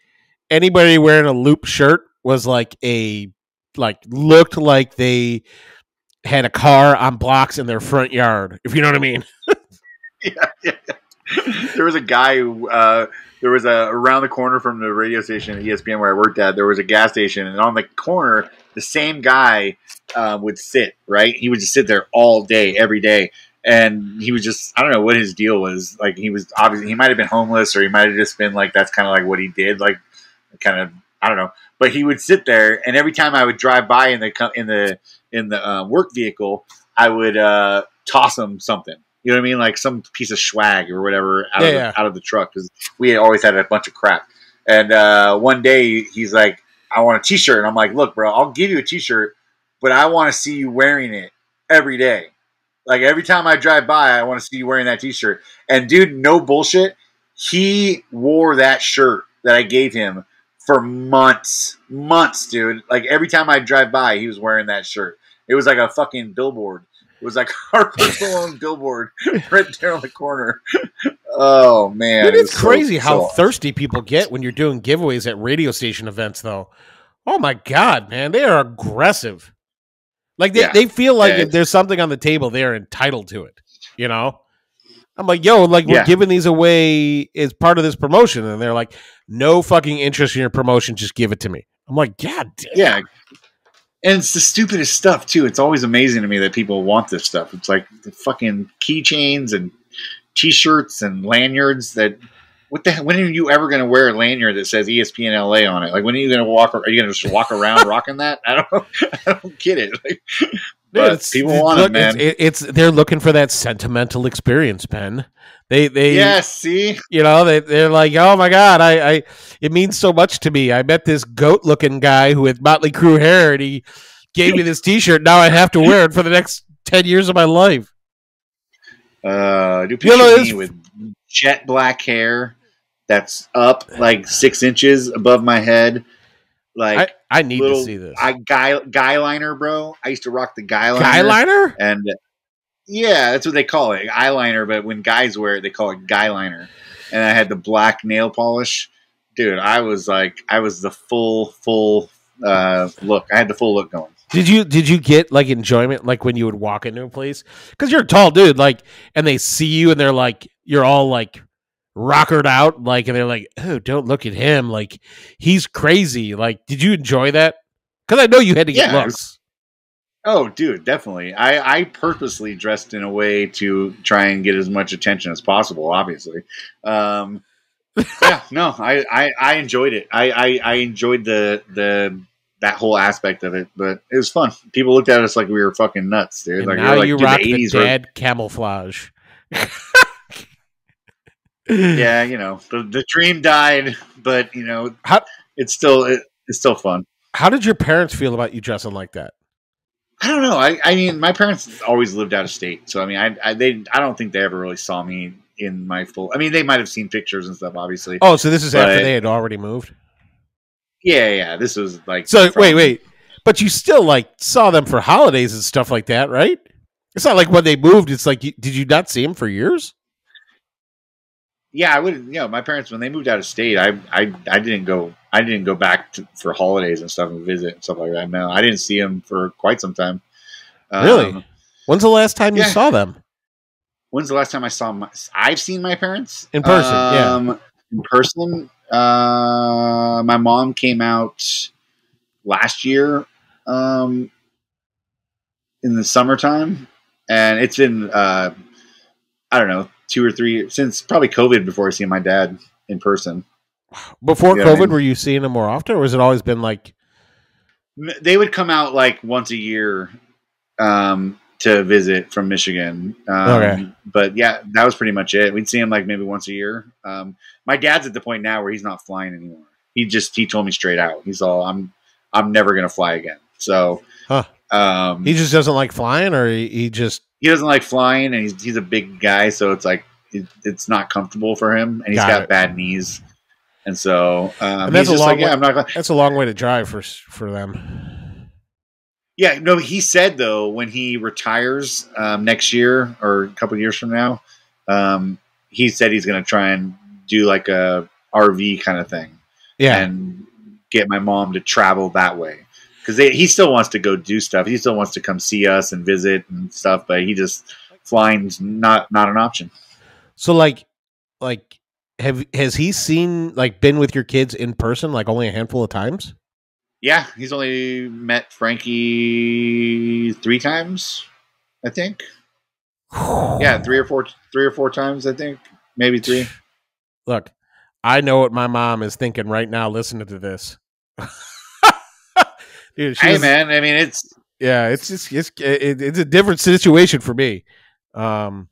anybody wearing a loop shirt was looked like they had a car on blocks in their front yard, if you know what I mean. Yeah. There was a guy who, around the corner from the radio station at ESPN where I worked at, there was a gas station, and on the corner, the same guy would sit, right? He would just sit there all day, every day. And he was just, I don't know what his deal was. Like, he was obviously, he might have been homeless, or he might have just been like, that's kind of like what he did. Like, kind of, I don't know. But he would sit there, and every time I would drive by in the work vehicle, I would toss him something. You know what I mean? Like some piece of swag or whatever out of the truck, because we had always had a bunch of crap. And one day he's like, I want a t-shirt. And I'm like, look, bro, I'll give you a t-shirt, but I want to see you wearing it every day. Like every time I drive by, I want to see you wearing that t-shirt. And dude, no bullshit. He wore that shirt that I gave him for months, dude. Like every time I drive by, he was wearing that shirt. It was like a fucking billboard. It was like our personal own billboard right there on the corner. Oh, man. Dude, it's crazy how thirsty people get when you're doing giveaways at radio station events, though. Oh, my God, man. They are aggressive. Like, they feel like if there's something on the table, they're entitled to it, you know? I'm like, yo, like, we're giving these away as part of this promotion. And they're like, no fucking interest in your promotion. Just give it to me. I'm like, God damn. Yeah. And it's the stupidest stuff, too. It's always amazing to me that people want this stuff. It's like the fucking keychains and T-shirts and lanyards that – what the hell? When are you ever going to wear a lanyard that says ESPN LA on it? Like, when are you going to walk – are you going to just walk around rocking that? I don't know. I don't get it. Like, but people want it, man. They're looking for that sentimental experience, Ben. They see, you know, they're like, oh my God, I it means so much to me. I met this goat looking guy who had Motley Crue hair, and he gave me this T-shirt. Now I have to wear it for the next 10 years of my life. Do picture me with jet black hair that's up like 6 inches above my head. Like I need to see this. Guy liner, bro. I used to rock the guy liner. Guy liner? And yeah, that's what they call it. Eyeliner, but when guys wear it, they call it guy liner. And I had the black nail polish. Dude, I was the full look. I had the full look going. Did you get like enjoyment like when you would walk into a place? Because you're a tall dude, like, and they see you and they're like, you're all like rockered out, like, and they're like, oh, don't look at him, like he's crazy. Like, did you enjoy that? Because I know you had to get looks. Oh, dude, definitely. I purposely dressed in a way to try and get as much attention as possible, obviously. I enjoyed it. I enjoyed that whole aspect of it, but it was fun. People looked at us like we were fucking nuts, dude. And like, now you rock the the dad camouflage. Yeah, you know, the dream died, but you know, it's still fun. How did your parents feel about you dressing like that? I don't know. I mean, my parents always lived out of state, so I mean, I don't think they ever really saw me in my full. I mean, they might have seen pictures and stuff, obviously. Oh, so this is after they had already moved. Yeah. This was like wait, but you still like saw them for holidays and stuff like that, right? It's not like when they moved. It's like, did you not see them for years? Yeah, I would. You know, my parents when they moved out of state, I didn't go back for holidays and stuff and visit and stuff like that. No, I didn't see them for quite some time. Really? When's the last time you saw them? When's the last time I've seen my parents in person? In person. My mom came out last year, in the summertime, and it's been I don't know. 2 or 3 years since probably COVID before I seen my dad in person. Before COVID, were you seeing him more often, or has it always been like they would come out like once a year to visit from Michigan? Okay, but yeah, that was pretty much it. We'd see him like maybe once a year. My dad's at the point now where he's not flying anymore. He told me straight out. He's all, I'm never gonna fly again. So, he just doesn't like flying, or he doesn't like flying, and he's a big guy, so it's like it's not comfortable for him, and he's got bad knees, and so and that's he's a long way, I'm not gonna, that's a long way to drive for them. Yeah, no, he said though when he retires next year or a couple of years from now, he said he's going to try and do like a RV kind of thing. Yeah. And get my mom to travel that way. Because he still wants to go do stuff. He still wants to come see us and visit and stuff, but he just flying's not an option. So like has he seen been with your kids in person only a handful of times? Yeah, he's only met Frankie 3 times, I think. Yeah, 3 or 4 times, I think. Maybe 3. Look, I know what my mom is thinking right now listening to this. Dude, man, I mean it's a different situation for me. I mean,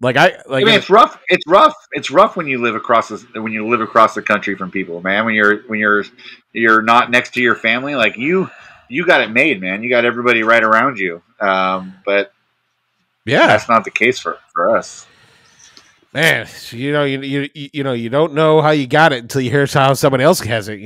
it's rough. It's rough when you live across the country from people, man. When you're not next to your family, you got it made, man. You got everybody right around you. But yeah, that's not the case for us. Man, you don't know how you got it until you hear how someone else has it,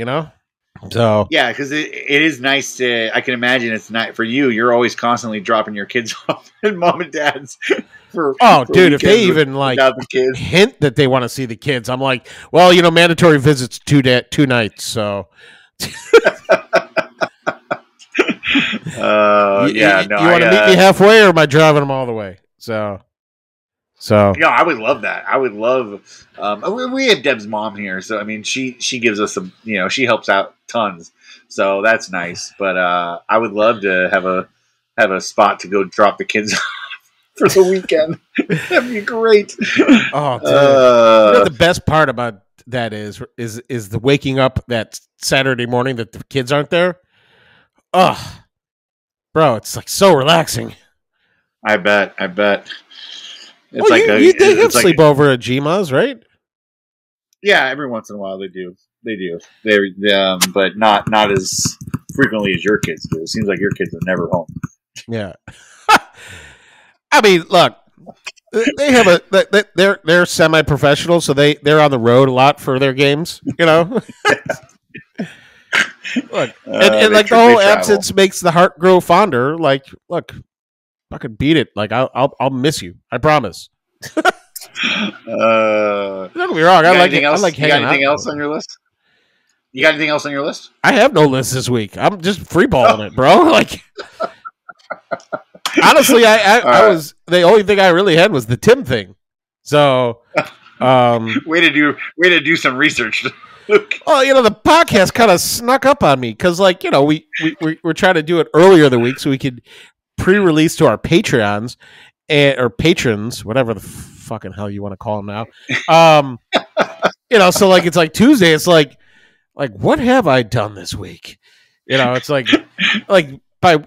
So yeah, because it is nice to. I can imagine it's not for you. You're always constantly dropping your kids off at mom and dad's. Dude, if they even the hint that they want to see the kids, I'm like, well, mandatory visits 2 nights. So you want to meet me halfway, or am I driving them all the way? So yeah, I would love that. I would love. We have Deb's mom here, so I mean, she gives us some. She helps out tons, so that's nice. But I would love to have a spot to go drop the kids off for the weekend. That'd be great. Oh, dude. The best part about that is the waking up that Saturday morning that the kids aren't there. Oh, bro, it's so relaxing. I bet. It's they have sleepover at Gma's, right? Yeah, every once in a while they do. They're but not as frequently as your kids do. It seems like your kids are never home. Yeah. I mean, look, they have they're semi-professional, so they're on the road a lot for their games, Look, and the whole absence makes the heart grow fonder. Look, fucking beat it. I'll miss you. I promise. Don't get me wrong. I like hanging out. You got anything else on your list? You got anything else on your list? I have no list this week. I'm just freeballing it, bro. Honestly, I was the only thing I really had was the Tim thing. So, way to do some research. Well, the podcast kind of snuck up on me because, we're trying to do it earlier in the week so we could pre-release to our Patreons or patrons, whatever the fucking hell you want to call them now. So it's Tuesday. It's what have I done this week? It's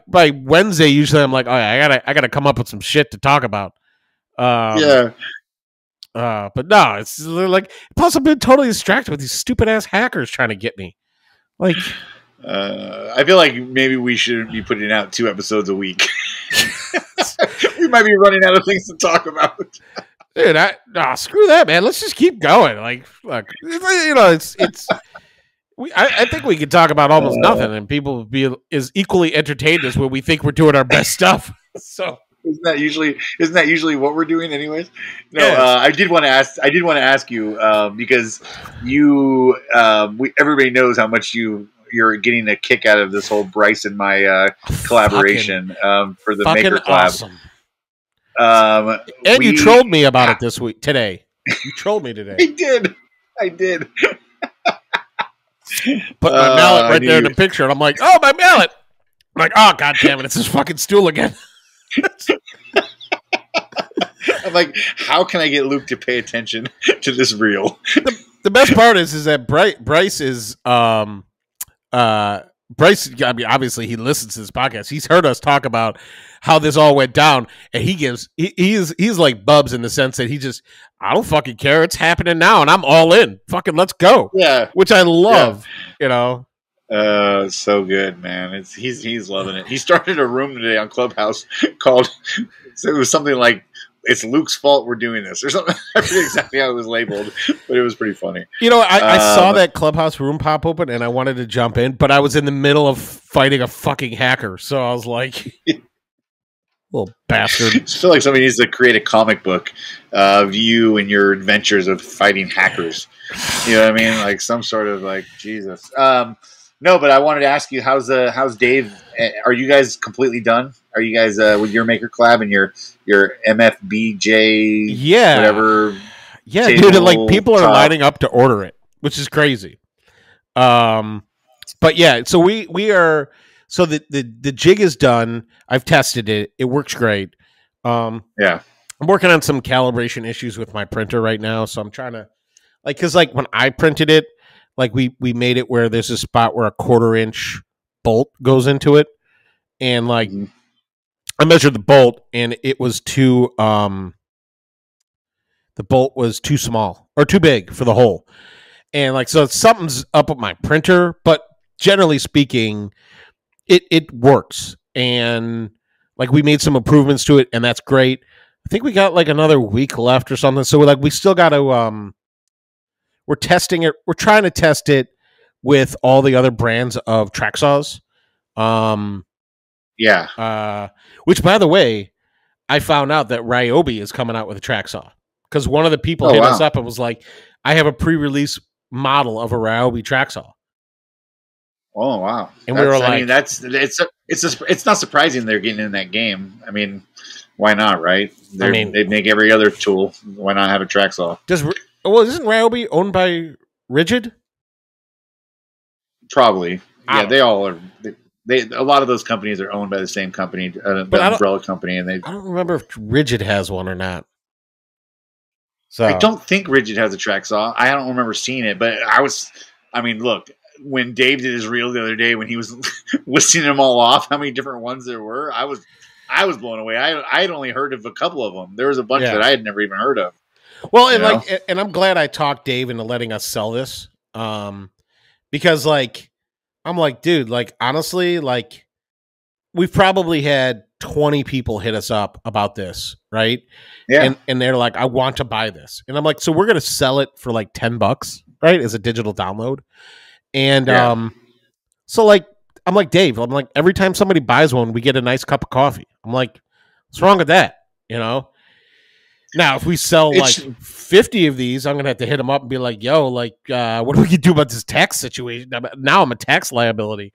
by Wednesday, usually I'm like, oh yeah, I gotta come up with some shit to talk about. Yeah. But no, it's plus I've been totally distracted with these stupid ass hackers trying to get me. I feel like maybe we shouldn't be putting out 2 episodes a week. We might be running out of things to talk about. Dude, screw that, man. Let's just keep going. Look, it's. I think we could talk about almost nothing, and people will be as equally entertained as when we think we're doing our best stuff. So isn't that usually what we're doing, anyways? No, yes. I did want to ask you because you everybody knows how much you're getting a kick out of this whole Bryce and my collaboration for the Maker Collab. Awesome. And you trolled me about it today. You trolled me today. I did. Put my mallet right there in the picture, and I'm like, oh, my mallet. I'm like, oh, god damn it, it's this fucking stool again. I'm like, how can I get Luke to pay attention to this reel? The best part is that Bryce is Bryce. I mean, obviously he listens to this podcast. He's heard us talk about how this all went down, and he's like Bubs in the sense that I don't fucking care. It's happening now, and I'm all in. Fucking let's go. Yeah, which I love. Yeah. So good, man. He's loving it. He started a room today on Clubhouse called. So it was something like, "It's Luke's fault we're doing this," or something. I forget exactly how it was labeled, but it was pretty funny. I saw that Clubhouse room pop open, and I wanted to jump in, but I was in the middle of fighting a fucking hacker, so I was like, Little bastard. I feel like somebody needs to create a comic book of you and your adventures of fighting hackers. You know what I mean? Like some sort of like Jesus. No, but I wanted to ask you, how's Dave? Are you guys completely done? Are you guys with your Maker Collab and your MFBJ? Whatever. Yeah, dude. Like people are lining up to order it, which is crazy. But yeah, so we are. So the jig is done. I've tested it. It works great. Yeah. I'm working on some calibration issues with my printer right now, so I'm trying to because when I printed it, we made it where there's a spot where a 1/4 inch bolt goes into it, and I measured the bolt and it was too the bolt was too small or too big for the hole, and so something's up with my printer, but generally speaking, it works, and we made some improvements to it, and that's great. I think we got another week left or something, so we still got to we're testing it. We're trying to test it with all the other brands of track saws. Which, by the way, I found out that Ryobi is coming out with a track saw because one of the people hit us up and was like, "I have a pre-release model of a Ryobi track saw." Oh wow! And we were like, I mean, it's not surprising they're getting in that game. I mean, why not, right? They make every other tool. Why not have a track saw? Isn't Ryobi owned by Rigid? Probably. Yeah, they all are. A lot of those companies are owned by the same company, the umbrella company, and I don't remember if Rigid has one or not. So I don't think Rigid has a track saw. I don't remember seeing it, but look, when Dave did his reel the other day, when he was listing them all off, how many different ones there were, I was blown away. I had only heard of a couple of them. There was a bunch that I had never even heard of. Well, and and I'm glad I talked Dave into letting us sell this, because I'm like, dude, honestly, we've probably had 20 people hit us up about this, right? Yeah, and they're like, I want to buy this, and I'm like, so we're gonna sell it for $10, right, as a digital download, and so I'm like, Dave, I'm like, every time somebody buys one, we get a nice cup of coffee. I'm like, what's wrong with that, Now, if we sell 50 of these, I'm gonna have to hit them up and be like, "Yo, what do we do about this tax situation?" Now I'm a tax liability.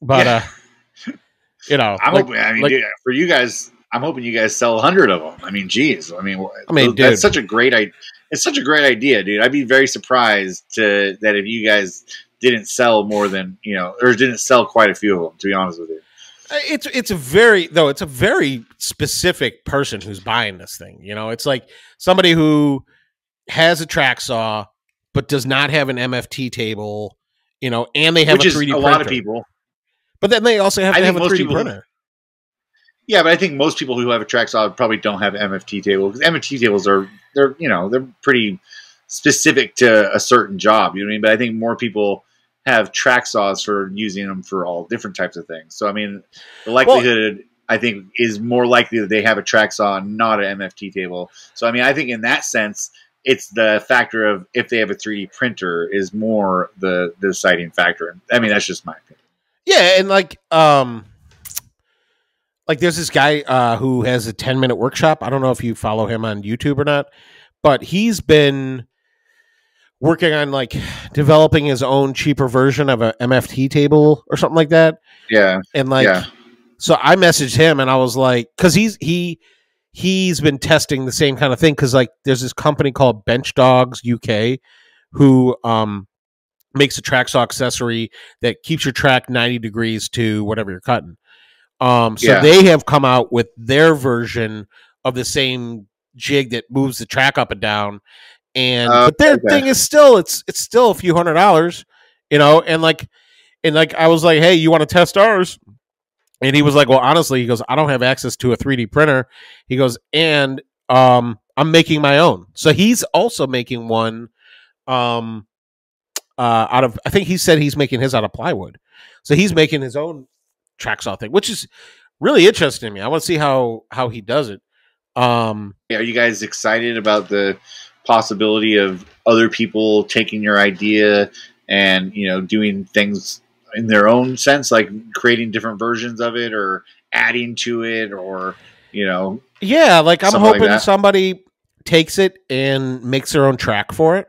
But dude, for you guys, I'm hoping you guys sell 100 of them. I mean, geez, dude, that's such a great idea. It's such a great idea, dude. I'd be very surprised that if you guys didn't sell more than or didn't sell quite a few of them. To be honest with you. It's a very specific person who's buying this thing. It's like somebody who has a track saw but does not have an MFT table, and they have a 3D printer. A lot of people. But then they also have to have a 3D printer. Yeah, but I think most people who have a track saw probably don't have an MFT table because MFT tables they're pretty specific to a certain job. You know what I mean? But I think more people have track saws for using them for all different types of things. So, the likelihood, I think, is more likely that they have a track saw, not an MFT table. So, I think in that sense, it's the factor of if they have a 3D printer is more the deciding factor. That's just my opinion. Yeah, and there's this guy who has a 10-minute workshop. I don't know if you follow him on YouTube or not, but he's been working on developing his own cheaper version of a MFT table or something like that. Yeah. And so I messaged him and I was like, cause he's been testing the same kind of thing. Cause there's this company called Bench Dogs UK who, makes a track saw accessory that keeps your track 90 degrees to whatever you're cutting. So they have come out with their version of the same jig that moves the track up and down. And but their thing is still it's still a few $100, and I was like, hey, you want to test ours? And he was like, well, honestly, he goes, I don't have access to a 3D printer. He goes, and I'm making my own. So he's also making one out of, I think he said he's making his out of plywood. So he's making his own track saw thing, which is really interesting to me. I want to see how he does it. Are you guys excited about the possibility of other people taking your idea and doing things in their own sense, like creating different versions of it or adding to it, or like I'm hoping somebody takes it and makes their own track for it,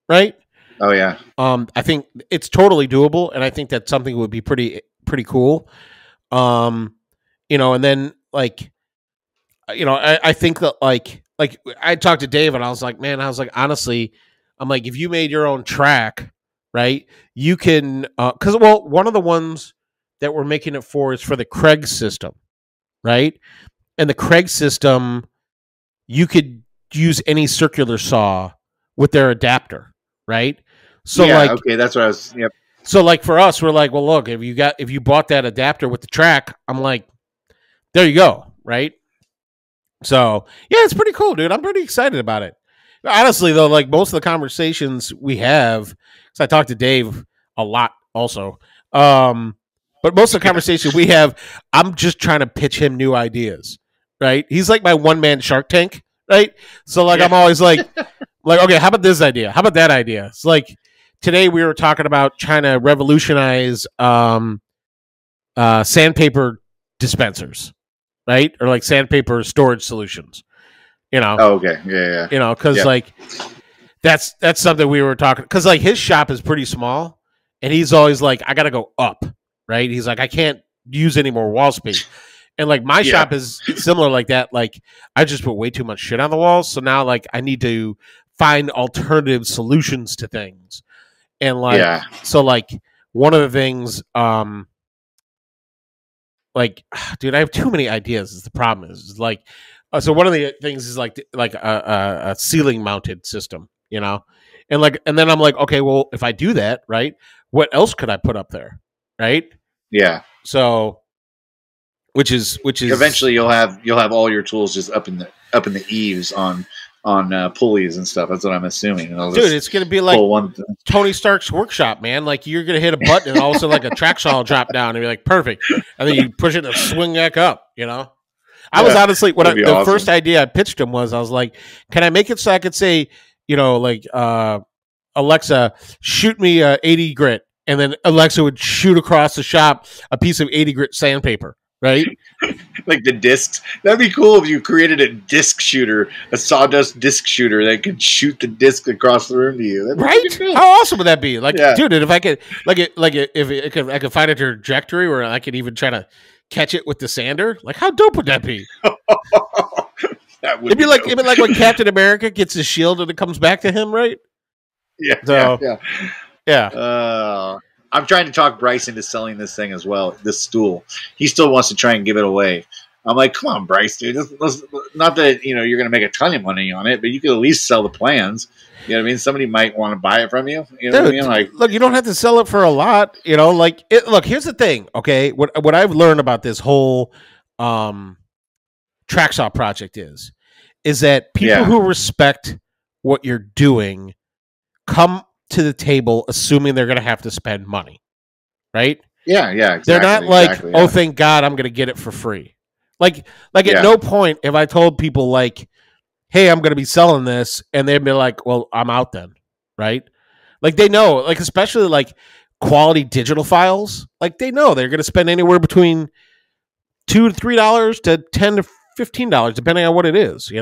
right? Oh yeah. I think it's totally doable, and I think that's something that would be pretty cool. And then I think that like I talked to Dave and I was like, man, honestly, I'm like, if you made your own track, right, you can, because one of the ones that we're making it for is for the Craig system, right? And the Craig system, you could use any circular saw with their adapter, right? So okay, that's what I was. Yep. So like for us, we're like, well, look, if you bought that adapter with the track, I'm like, there you go, right? So yeah, it's pretty cool, dude. I'm pretty excited about it. Honestly, though, like most of the conversations we have, because I talk to Dave a lot, also. But most of the conversation we have, I'm just trying to pitch him new ideas, right? He's like my one-man Shark Tank, right? So like I'm always like, okay, how about this idea? How about that idea? It's like today we were talking about trying to revolutionize sandpaper dispensers, right? Or like sandpaper storage solutions, Oh, okay. Yeah. Because like that's something we were talking, because like his shop is pretty small and he's always like, I got to go up, right? He's like, I can't use any more wall space. And like my shop is similar like that. Like I just put way too much shit on the walls. So now like I need to find alternative solutions to things. And like, so like one of the things, like, dude, I have too many ideas is the problem is like, so one of the things is like a ceiling mounted system, and then I'm like, okay, well, if I do that, right, what else could I put up there? Right. Yeah. So, which is eventually you'll have all your tools just up in the eaves on pulleys and stuff. That's what I'm assuming. Dude, it's gonna be like Tony Stark's workshop, man. Like you're gonna hit a button and all of a sudden like a track saw will drop down and be like perfect, and then you push it and swing back up. I was honestly the first idea I pitched him was I was like, can I make it so I could say, like Alexa, shoot me 80 grit, and then Alexa would shoot across the shop a piece of 80 grit sandpaper. Right? Like the discs. That'd be cool if you created a disc shooter, a sawdust disc shooter that could shoot the disc across the room to you. Right? How awesome would that be? Like, dude, if I could, I could find a trajectory where I could even try to catch it with the sander. Like, how dope would that be? It'd be like when Captain America gets his shield and it comes back to him, right? Yeah. I'm trying to talk Bryce into selling this thing as well, this stool. He still wants to try and give it away. I'm like, come on, Bryce, dude. Not that you're going to make a ton of money on it, but you could at least sell the plans. You know what I mean? Somebody might want to buy it from you. You know what I mean? Like, look, you don't have to sell it for a lot. Look, here's the thing, okay? What I've learned about this whole track saw project is that people who respect what you're doing come to the table assuming they're going to have to spend money, right? Yeah, exactly. They're not like, oh, thank God I'm going to get it for free. Like at no point have I told people like, hey, I'm going to be selling this, and they'd be like, well, I'm out then, right? Like they know, like especially like quality digital files, like they know they're going to spend anywhere between $2 to $3 to $10 to $15, depending on what it is,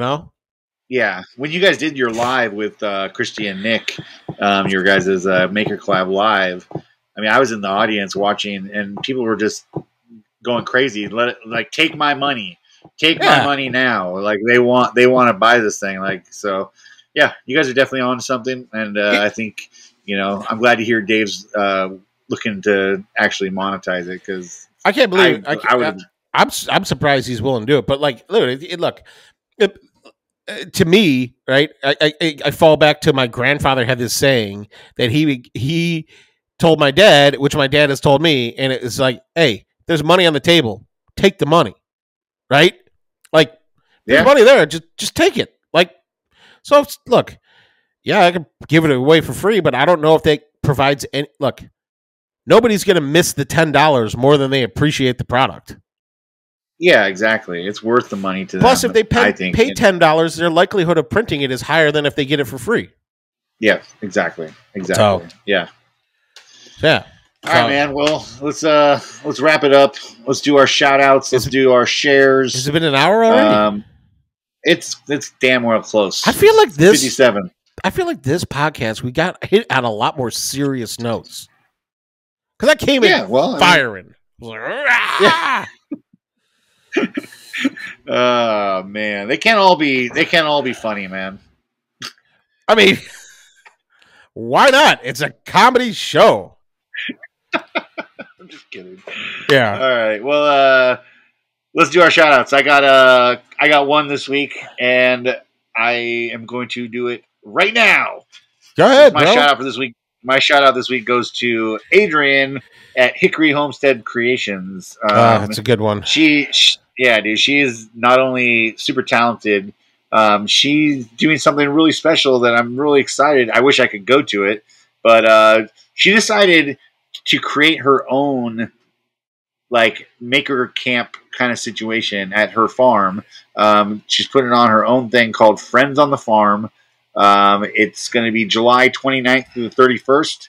Yeah, when you guys did your live with Christy and Nick, your guys' Maker Collab live, I mean, I was in the audience watching, and people were just going crazy. Take my money, my money now. Like they want to buy this thing. Like so, yeah, you guys are definitely on something, and I think I'm glad to hear Dave's looking to actually monetize it because I can't believe I'm surprised he's willing to do it. But like, look. To me, right, I fall back to my grandfather had this saying that he told my dad, which my dad has told me, and it's like, hey, there's money on the table. Take the money, right? Like, there's money there. Just take it. Like, so look, I can give it away for free, but I don't know if that provides any. Look, nobody's going to miss the $10 more than they appreciate the product. Yeah, exactly. It's worth the money to them. Plus, if they pay $10, their likelihood of printing it is higher than if they get it for free. Yeah, exactly. So, yeah. All right, man. Well, let's wrap it up. Let's do our shout outs. Let's do our shares. Has it been an hour already? It's damn well close. I feel like this 57. I feel like this podcast we got hit on a lot more serious notes. Because I came in firing. Yeah. Oh man, they can't all be funny, man. I mean, why not? It's a comedy show. I'm just kidding. Yeah. All right. Well, let's do our shout outs. I got one this week, and I am going to do it right now. Go ahead. My shout out for this week. My shout out this week goes to Adrienne at Hickory Homestead Creations. That's a good one. She is not only super talented. She's doing something really special that I'm really excited. I wish I could go to it, but she decided to create her own like maker camp kind of situation at her farm. She's putting on her own thing called Friends on the Farm. It's going to be July 29th through the 31st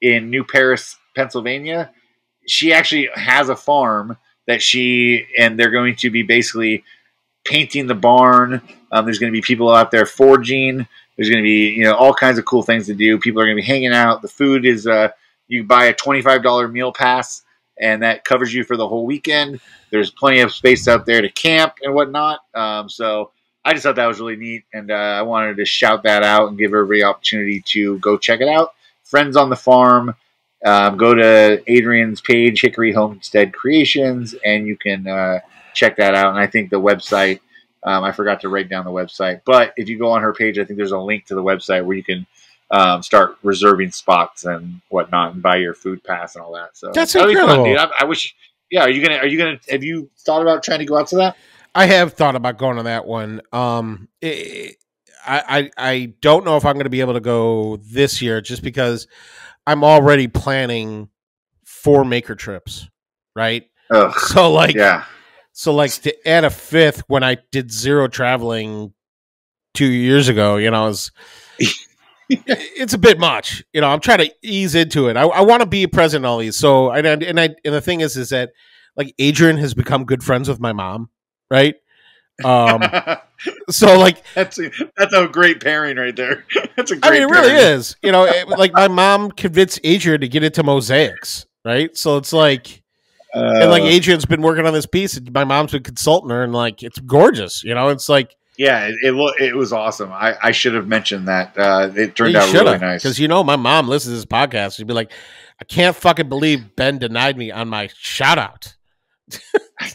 in New Paris, Pennsylvania. She actually has a farm that they're going to be basically painting the barn. There's going to be people out there foraging. There's going to be, all kinds of cool things to do. People are going to be hanging out. The food is, you buy a $25 meal pass, and that covers you for the whole weekend. There's plenty of space out there to camp and whatnot. So I just thought that was really neat, and I wanted to shout that out and give everybody the opportunity to go check it out. Friends on the Farm. Go to Adrienne's page, Hickory Homestead Creations, and you can check that out. And I think the website, I forgot to write down the website, but if you go on her page, I think there's a link to the website where you can start reserving spots and whatnot and buy your food pass and all that. So that's incredible. Fun, dude. I wish. Yeah, are you gonna? Have you thought about trying to go out to that? I have thought about going to that one. I don't know if I'm going to be able to go this year just because I'm already planning 4 maker trips, right? Ugh. So to add a 5th when I did 0 traveling 2 years ago, it's a bit much. I'm trying to ease into it. I want to be present in all these. So and the thing is that like Adrienne has become good friends with my mom, right? So like that's a great pairing right there. That's a great. It really is. Like my mom convinced Adrienne to get into mosaics, right? So it's like, and like Adrienne's been working on this piece, and my mom's been consulting her, and like it's gorgeous. It's like, yeah, it was awesome. I should have mentioned that. It turned out really nice because my mom listens to this podcast. She'd be like, I can't fucking believe Ben denied me on my shout out. I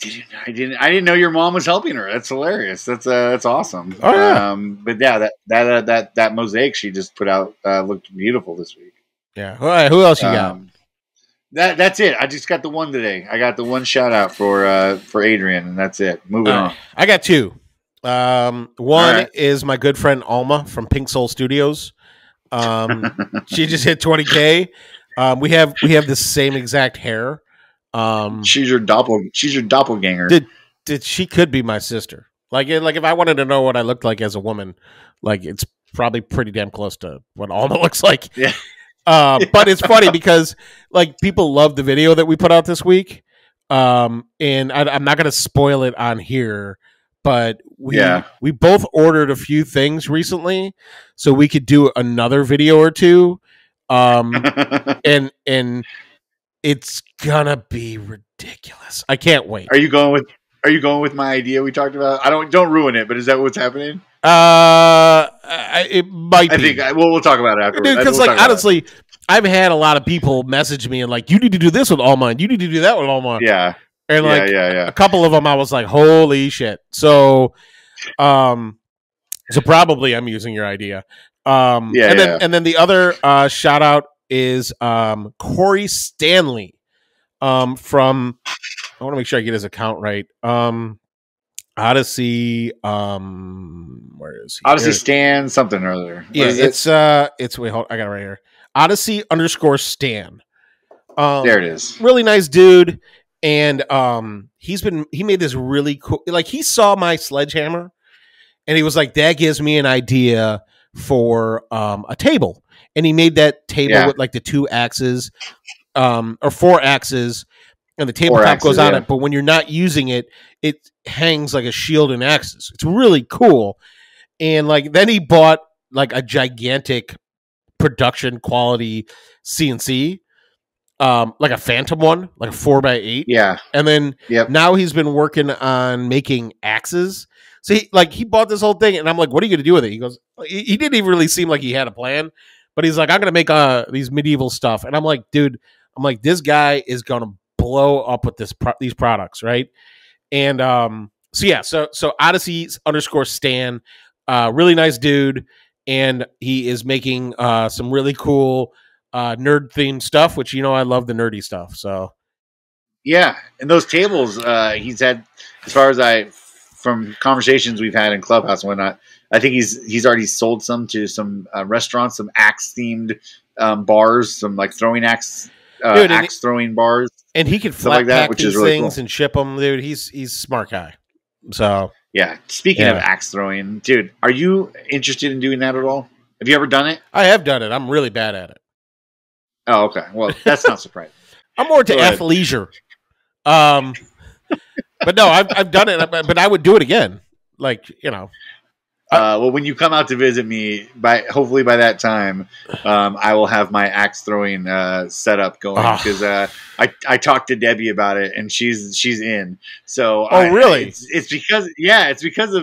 didn't know your mom was helping her. That's hilarious. That's awesome. Oh, yeah. But yeah, that mosaic she just put out looked beautiful this week. Yeah. All right, who else you got? That's it. I just got the one today. I got the one shout out for Adrienne, and that's it. Moving on. I got 2. One is my good friend Alma from Pink Soul Studios. She just hit 20K. We have the same exact hair. She's your doppelganger. She could be my sister. Like if I wanted to know what I looked like as a woman, like it's probably pretty damn close to what Alma looks like. Yeah. But it's funny because like people love the video that we put out this week. And I'm not going to spoil it on here, but we both ordered a few things recently so we could do another video or two. And it's gonna be ridiculous. I can't wait. Are you going with my idea we talked about? Don't ruin it, but is that what's happening? It might be. I think we'll talk about it afterwards. Because honestly, I've had a lot of people message me and like, you need to do this with Alma, and you need to do that with Alma. Yeah. And like a couple of them, I was like, holy shit. So probably I'm using your idea. And then the other shout out is Cory Stanley from, I want to make sure I get his account right. Odyssey, where is he? Odyssey Stan something or other. Yeah, it's wait, hold, I got it right here. Odyssey_Stan. There it is. Really nice dude. And he made this really cool, like he saw my sledgehammer and he was like, that gives me an idea for a table. And he made that table with like the 2 axes or 4 axes, and the tabletop goes on it. But when you're not using it, it hangs like a shield and axes. It's really cool. And like then he bought like a gigantic production quality CNC, like a Phantom one, like a 4x8. Yeah. And then now he's been working on making axes. So he bought this whole thing, and I'm like, what are you going to do with it? He goes, he didn't even really seem like he had a plan, but he's like, I'm going to make these medieval stuff. And I'm like, dude, this guy is going to blow up with these products, right? And so Odyssey _ Stan, really nice dude, and he is making some really cool nerd themed stuff, which I love the nerdy stuff. So yeah, and those tables he's had, as far as from conversations we've had in Clubhouse and whatnot, I think he's already sold some to some restaurants, some axe themed bars, some like throwing axe. Axe throwing bars, and he can flat pack these things and ship them, dude. He's a smart guy. So yeah. Speaking of axe throwing, dude, are you interested in doing that at all? Have you ever done it? I have done it. I'm really bad at it. Oh, okay. Well, that's not surprising. I'm more into athleisure. But no, I've done it, but I would do it again. Like, well, when you come out to visit me, hopefully by that time, I will have my axe throwing setup going, because I talked to Debbie about it, and she's in. So really? It's because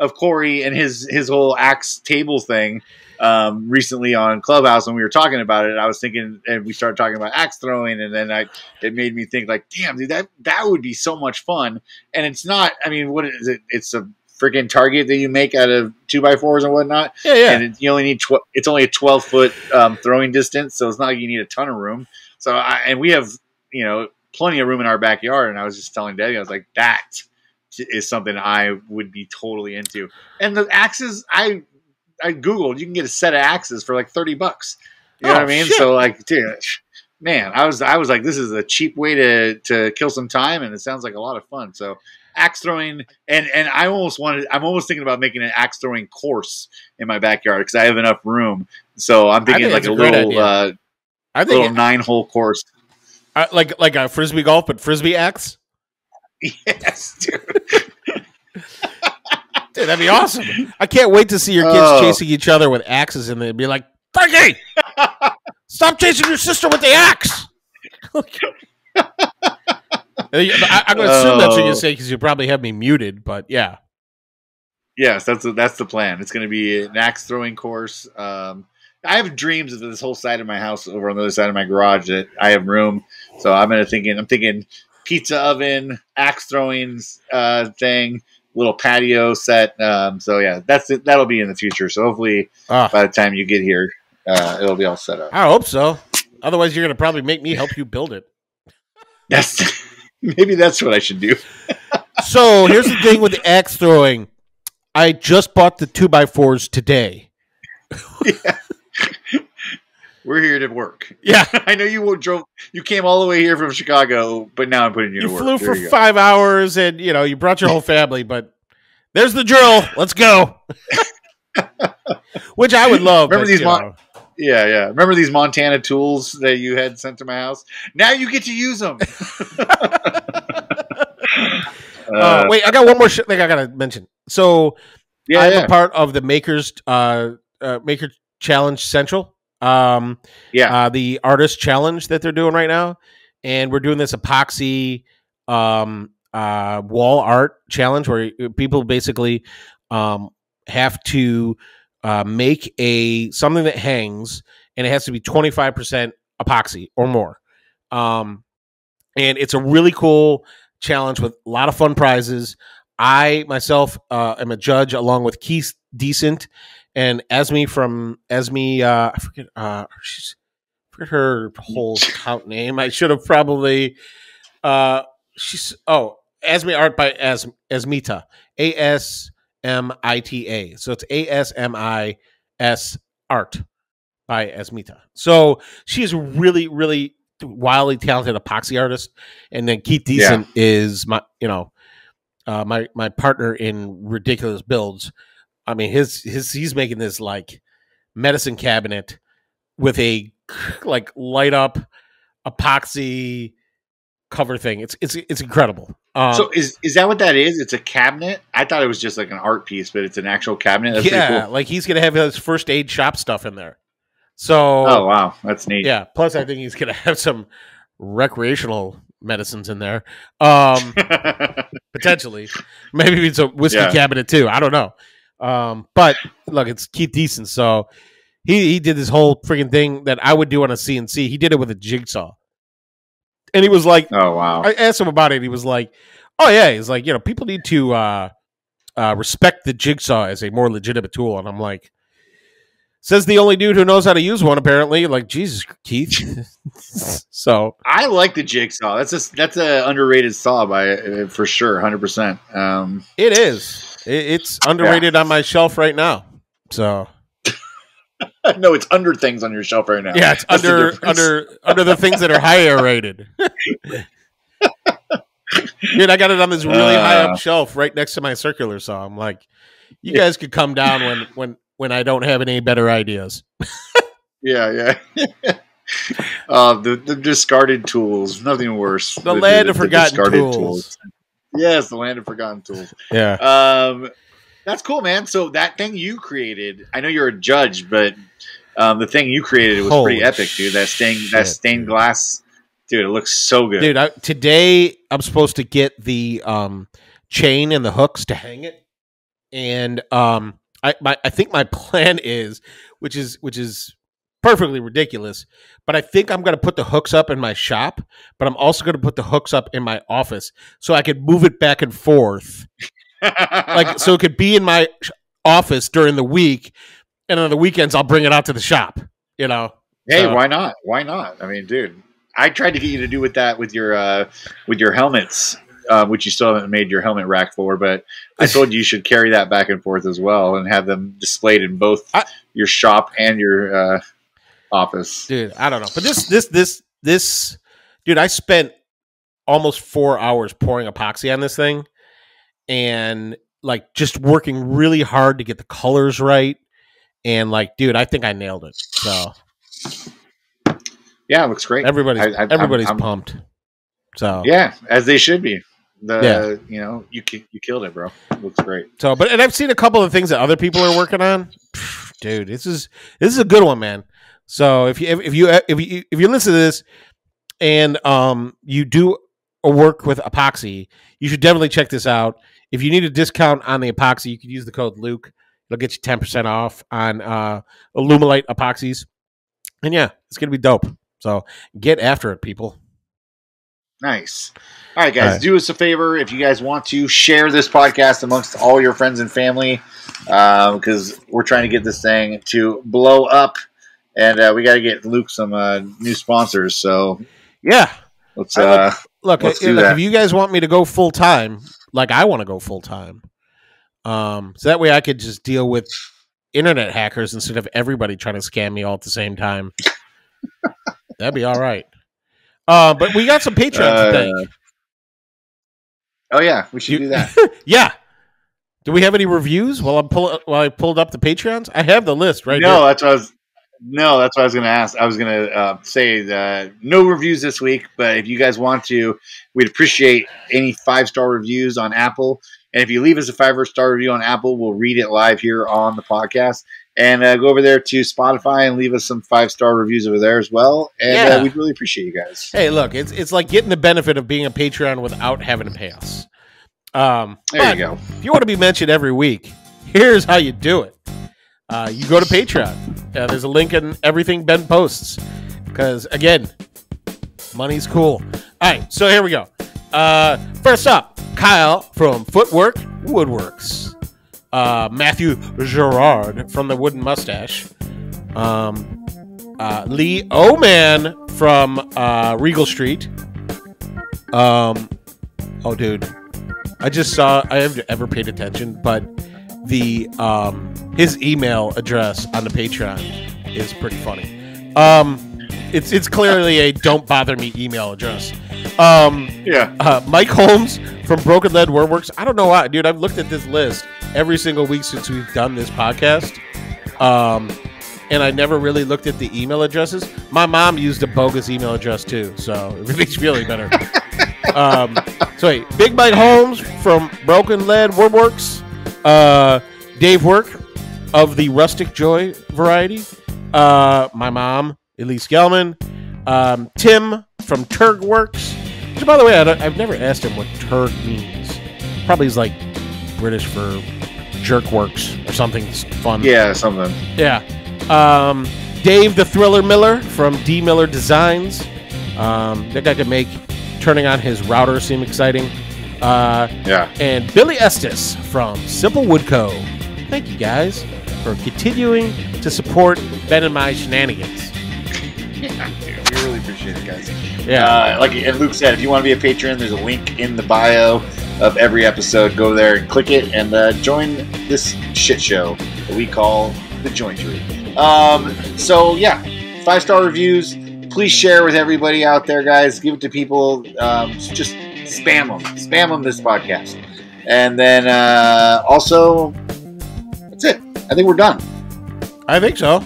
of Cory and his whole axe table thing. Recently on Clubhouse, when we were talking about it, I was thinking, and we started talking about axe throwing, and then it made me think like, damn, dude, that would be so much fun. And it's not. I mean, what is it? It's a freaking target that you make out of 2x4s and whatnot. Yeah. And you only need it's only a 12-foot throwing distance, so it's not like you need a ton of room. So and we have plenty of room in our backyard. And I was just telling Debbie, I was like, that is something I would be totally into. And the axes, I Googled, you can get a set of axes for like $30. You know what I mean? Shit. So like, dude, man, I was like, this is a cheap way to kill some time, and it sounds like a lot of fun. So axe throwing, and I'm almost thinking about making an axe throwing course in my backyard because I have enough room. So I'm thinking like a little 9-hole course, like a frisbee golf, but frisbee axe. Yes, dude. Dude, that'd be awesome. I can't wait to see your kids chasing each other with axes, and they'd be like, Frankie, stop chasing your sister with the axe. I'm going to assume that's what you say, because you probably have me muted, but yeah. Yes, that's the plan. It's going to be an axe throwing course. I have dreams of this whole side of my house over on the other side of my garage that I have room. So I'm thinking pizza oven, axe throwing thing, little patio set. So yeah, that'll be in the future. So hopefully by the time you get here, it'll be all set up. I hope so. Otherwise, you're going to probably make me help you build it. Maybe that's what I should do. So here's the thing with the axe throwing. I just bought the 2x4s today. Yeah. We're here to work. Yeah. I know you came all the way here from Chicago, but now I'm putting you to work. You flew for 5 hours, and you brought your whole family, but there's the drill. Let's go. Which I would love. Remember Remember these Montana tools that you had sent to my house? Now you get to use them. Wait, I got one more thing I gotta mention. So I'm a part of the Maker Challenge Central. The artist challenge that they're doing right now, and we're doing this epoxy wall art challenge where people basically have to make something that hangs, and it has to be 25% epoxy or more. And it's a really cool challenge with a lot of fun prizes. I myself am a judge along with Keith Deason and Esme from I forget her whole account name. I should have probably Esme Art by Asmita. ASMITA. So it's ASMIS Art by Asmita. So she's a really, really wildly talented epoxy artist. And then Keith Deason is my my partner in ridiculous builds. I mean, he's making this like medicine cabinet with a like light up epoxy cover thing. It's incredible. So is that what that is? It's a cabinet? I thought it was just like an art piece, but it's an actual cabinet. That's pretty cool. Like he's gonna have his first aid shop stuff in there. So oh wow, that's neat. Yeah. Plus, I think he's gonna have some recreational medicines in there. Potentially, maybe it's a whiskey cabinet too. I don't know. But look, it's Keith Deason, so he did this whole freaking thing that I would do on a CNC. He did it with a jigsaw. And he was like, oh, wow. I asked him about it. He was like, oh, yeah. He's like, people need to respect the jigsaw as a more legitimate tool. And I'm like, says the only dude who knows how to use one, apparently. Like, Jesus, Keith. So I like the jigsaw. That's a underrated saw for sure, 100%. It is. It's underrated on my shelf right now. So. No, it's under things on your shelf right now. Yeah, it's under the things that are higher rated. Dude, I got it on this really high up shelf right next to my circular saw. I'm like, you guys could come down when I don't have any better ideas. Yeah. The discarded tools, nothing worse. The land of forgotten tools. Yes, the land of forgotten tools. Yeah. That's cool, man. So that thing you created, I know you're a judge, but the thing you created was pretty epic, dude. That stained glass, dude, it looks so good. Dude, today I'm supposed to get the chain and the hooks to hang it. And I think my plan is, which is perfectly ridiculous, but I think I'm going to put the hooks up in my shop, but I'm also going to put the hooks up in my office so I could move it back and forth. Like, so it could be in my office during the week, and on the weekends I'll bring it out to the shop. Hey, why not? Why not? I mean, dude, I tried to get you to do with your helmets, which you still haven't made your helmet rack for, but I told you should carry that back and forth as well and have them displayed in both your shop and your office. Dude, I don't know, but this, dude, I spent almost 4 hours pouring epoxy on this thing. And like just working really hard to get the colors right, and like, dude, I think I nailed it. So yeah, it looks great. Everybody's pumped. So yeah, as they should be. You killed it, bro. It looks great. So, and I've seen a couple of things that other people are working on. Dude, this is a good one, man. So if you listen to this and you do a work with epoxy, you should definitely check this out. If you need a discount on the epoxy, you can use the code Luke. It'll get you 10% off on Illumilite epoxies. And yeah, it's going to be dope. So get after it, people. Nice. All right, guys, do us a favor. If you guys want to share this podcast amongst all your friends and family, because we're trying to get this thing to blow up. And we got to get Luke some new sponsors. So yeah, let's if you guys want me to go full time, like I want to go full time, so that way I could just deal with internet hackers instead of everybody trying to scam me all at the same time. That'd be all right. But we got some Patreons to thank. Oh yeah, we should do that. Yeah. Do we have any reviews while I pulled up the Patreons? I have the list right here. That's what I was going to ask. I was going to say no reviews this week, but if you guys want to, we'd appreciate any 5-star reviews on Apple. And if you leave us a 5-star review on Apple, we'll read it live here on the podcast. And go over there to Spotify and leave us some 5-star reviews over there as well. And we'd really appreciate you guys. Hey, look, it's like getting the benefit of being a Patreon without having to pay us. There you go. If you want to be mentioned every week, here's how you do it. You go to Patreon. There's a link in everything Ben posts. Because, again, money's cool. All right, so here we go. First up, Kyle from Footwork Woodworks. Matthew Gerard from the Wooden Mustache. Lee Oman from Regal Street. Oh, dude. I just saw, I haven't ever paid attention, but the his email address on the Patreon is pretty funny. It's clearly a don't bother me email address. Mike Holmes from Broken Lead Woodworks. I don't know why, dude. I've looked at this list every single week since we've done this podcast. and I never really looked at the email addresses. My mom used a bogus email address too, so it makes me feel better. So wait, Big Mike Holmes from Broken Lead Woodworks, Dave Work of the Rustic Joy variety, my mom, Elise Gelman, Tim from Turg Works, which, by the way, I've never asked him what Turg means. Probably is like British for jerk works or something fun. Yeah, something. Yeah. Dave the Thriller Miller from D Miller Designs. That guy could make turning on his router seem exciting. Yeah. And Billy Estes from Simple Wood Co. Thank you guys for continuing to support Ben and my shenanigans. Yeah, dude, we really appreciate it, guys. Yeah. Like Luke said, if you want to be a patron, there's a link in the bio of every episode. Go there and click it and join this shit show that we call The Jointery. So, yeah, 5-star reviews. Please share with everybody out there, guys. Give it to people. Just spam them. Spam them this podcast. And then also, that's it. I think we're done. I think so.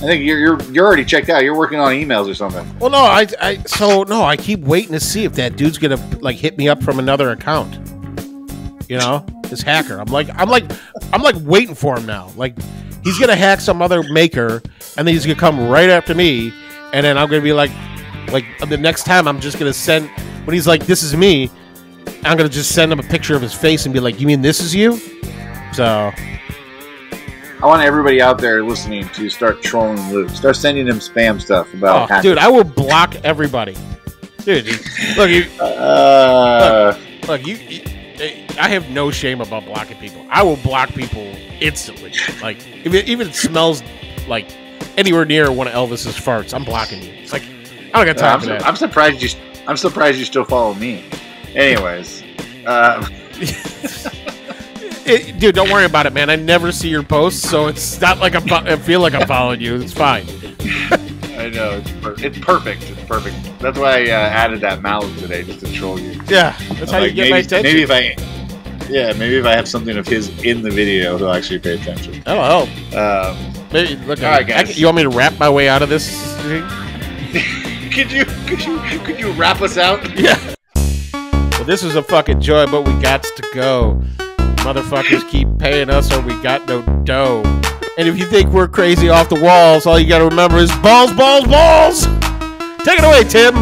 I think you're already checked out. You're working on emails or something. Well, no, I keep waiting to see if that dude's gonna like hit me up from another account. You know, this hacker. I'm like waiting for him now. Like he's gonna hack some other maker, and then he's gonna come right after me, and then I'm gonna be like the next time I'm just gonna send when he's like, "This is me," I'm gonna just send him a picture of his face and be like, "You mean this is you?" So. I want everybody out there listening to start trolling Luke. Start sending him spam stuff about hackers. Dude, I will block everybody. Dude, look, look, I have no shame about blocking people. I will block people instantly. Like, if it smells like anywhere near one of Elvis's farts, I'm blocking you. It's like, I don't got time for that. I'm surprised you still follow me. Anyways, dude, don't worry about it, man. I never see your posts, so it's not like I feel like I'm following you. It's fine. I know. It's perfect. It's perfect. That's why I added that mouth today, just to troll you. Yeah, that's how you get my attention. Maybe if I have something of his in the video, he'll actually pay attention. That'll help. Maybe, look, all right, guys. You want me to rap my way out of this? Could you wrap us out? Yeah. Well, this was a fucking joy, but we got to go. Motherfuckers keep paying us or we got no dough. And if you think we're crazy off the walls, all you gotta remember is balls, balls, balls! Take it away, Tim!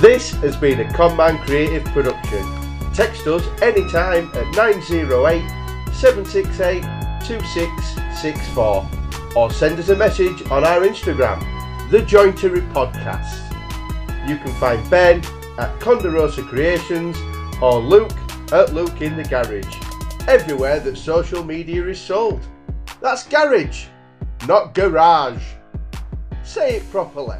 This has been a ConMan Creative production. Text us anytime at 908-768-2664 or send us a message on our Instagram, The Jointery Podcast. You can find Ben at Conderosa Creations or Luke at Luke in the Garage, everywhere that social media is sold. That's garage, not garage. Say it properly.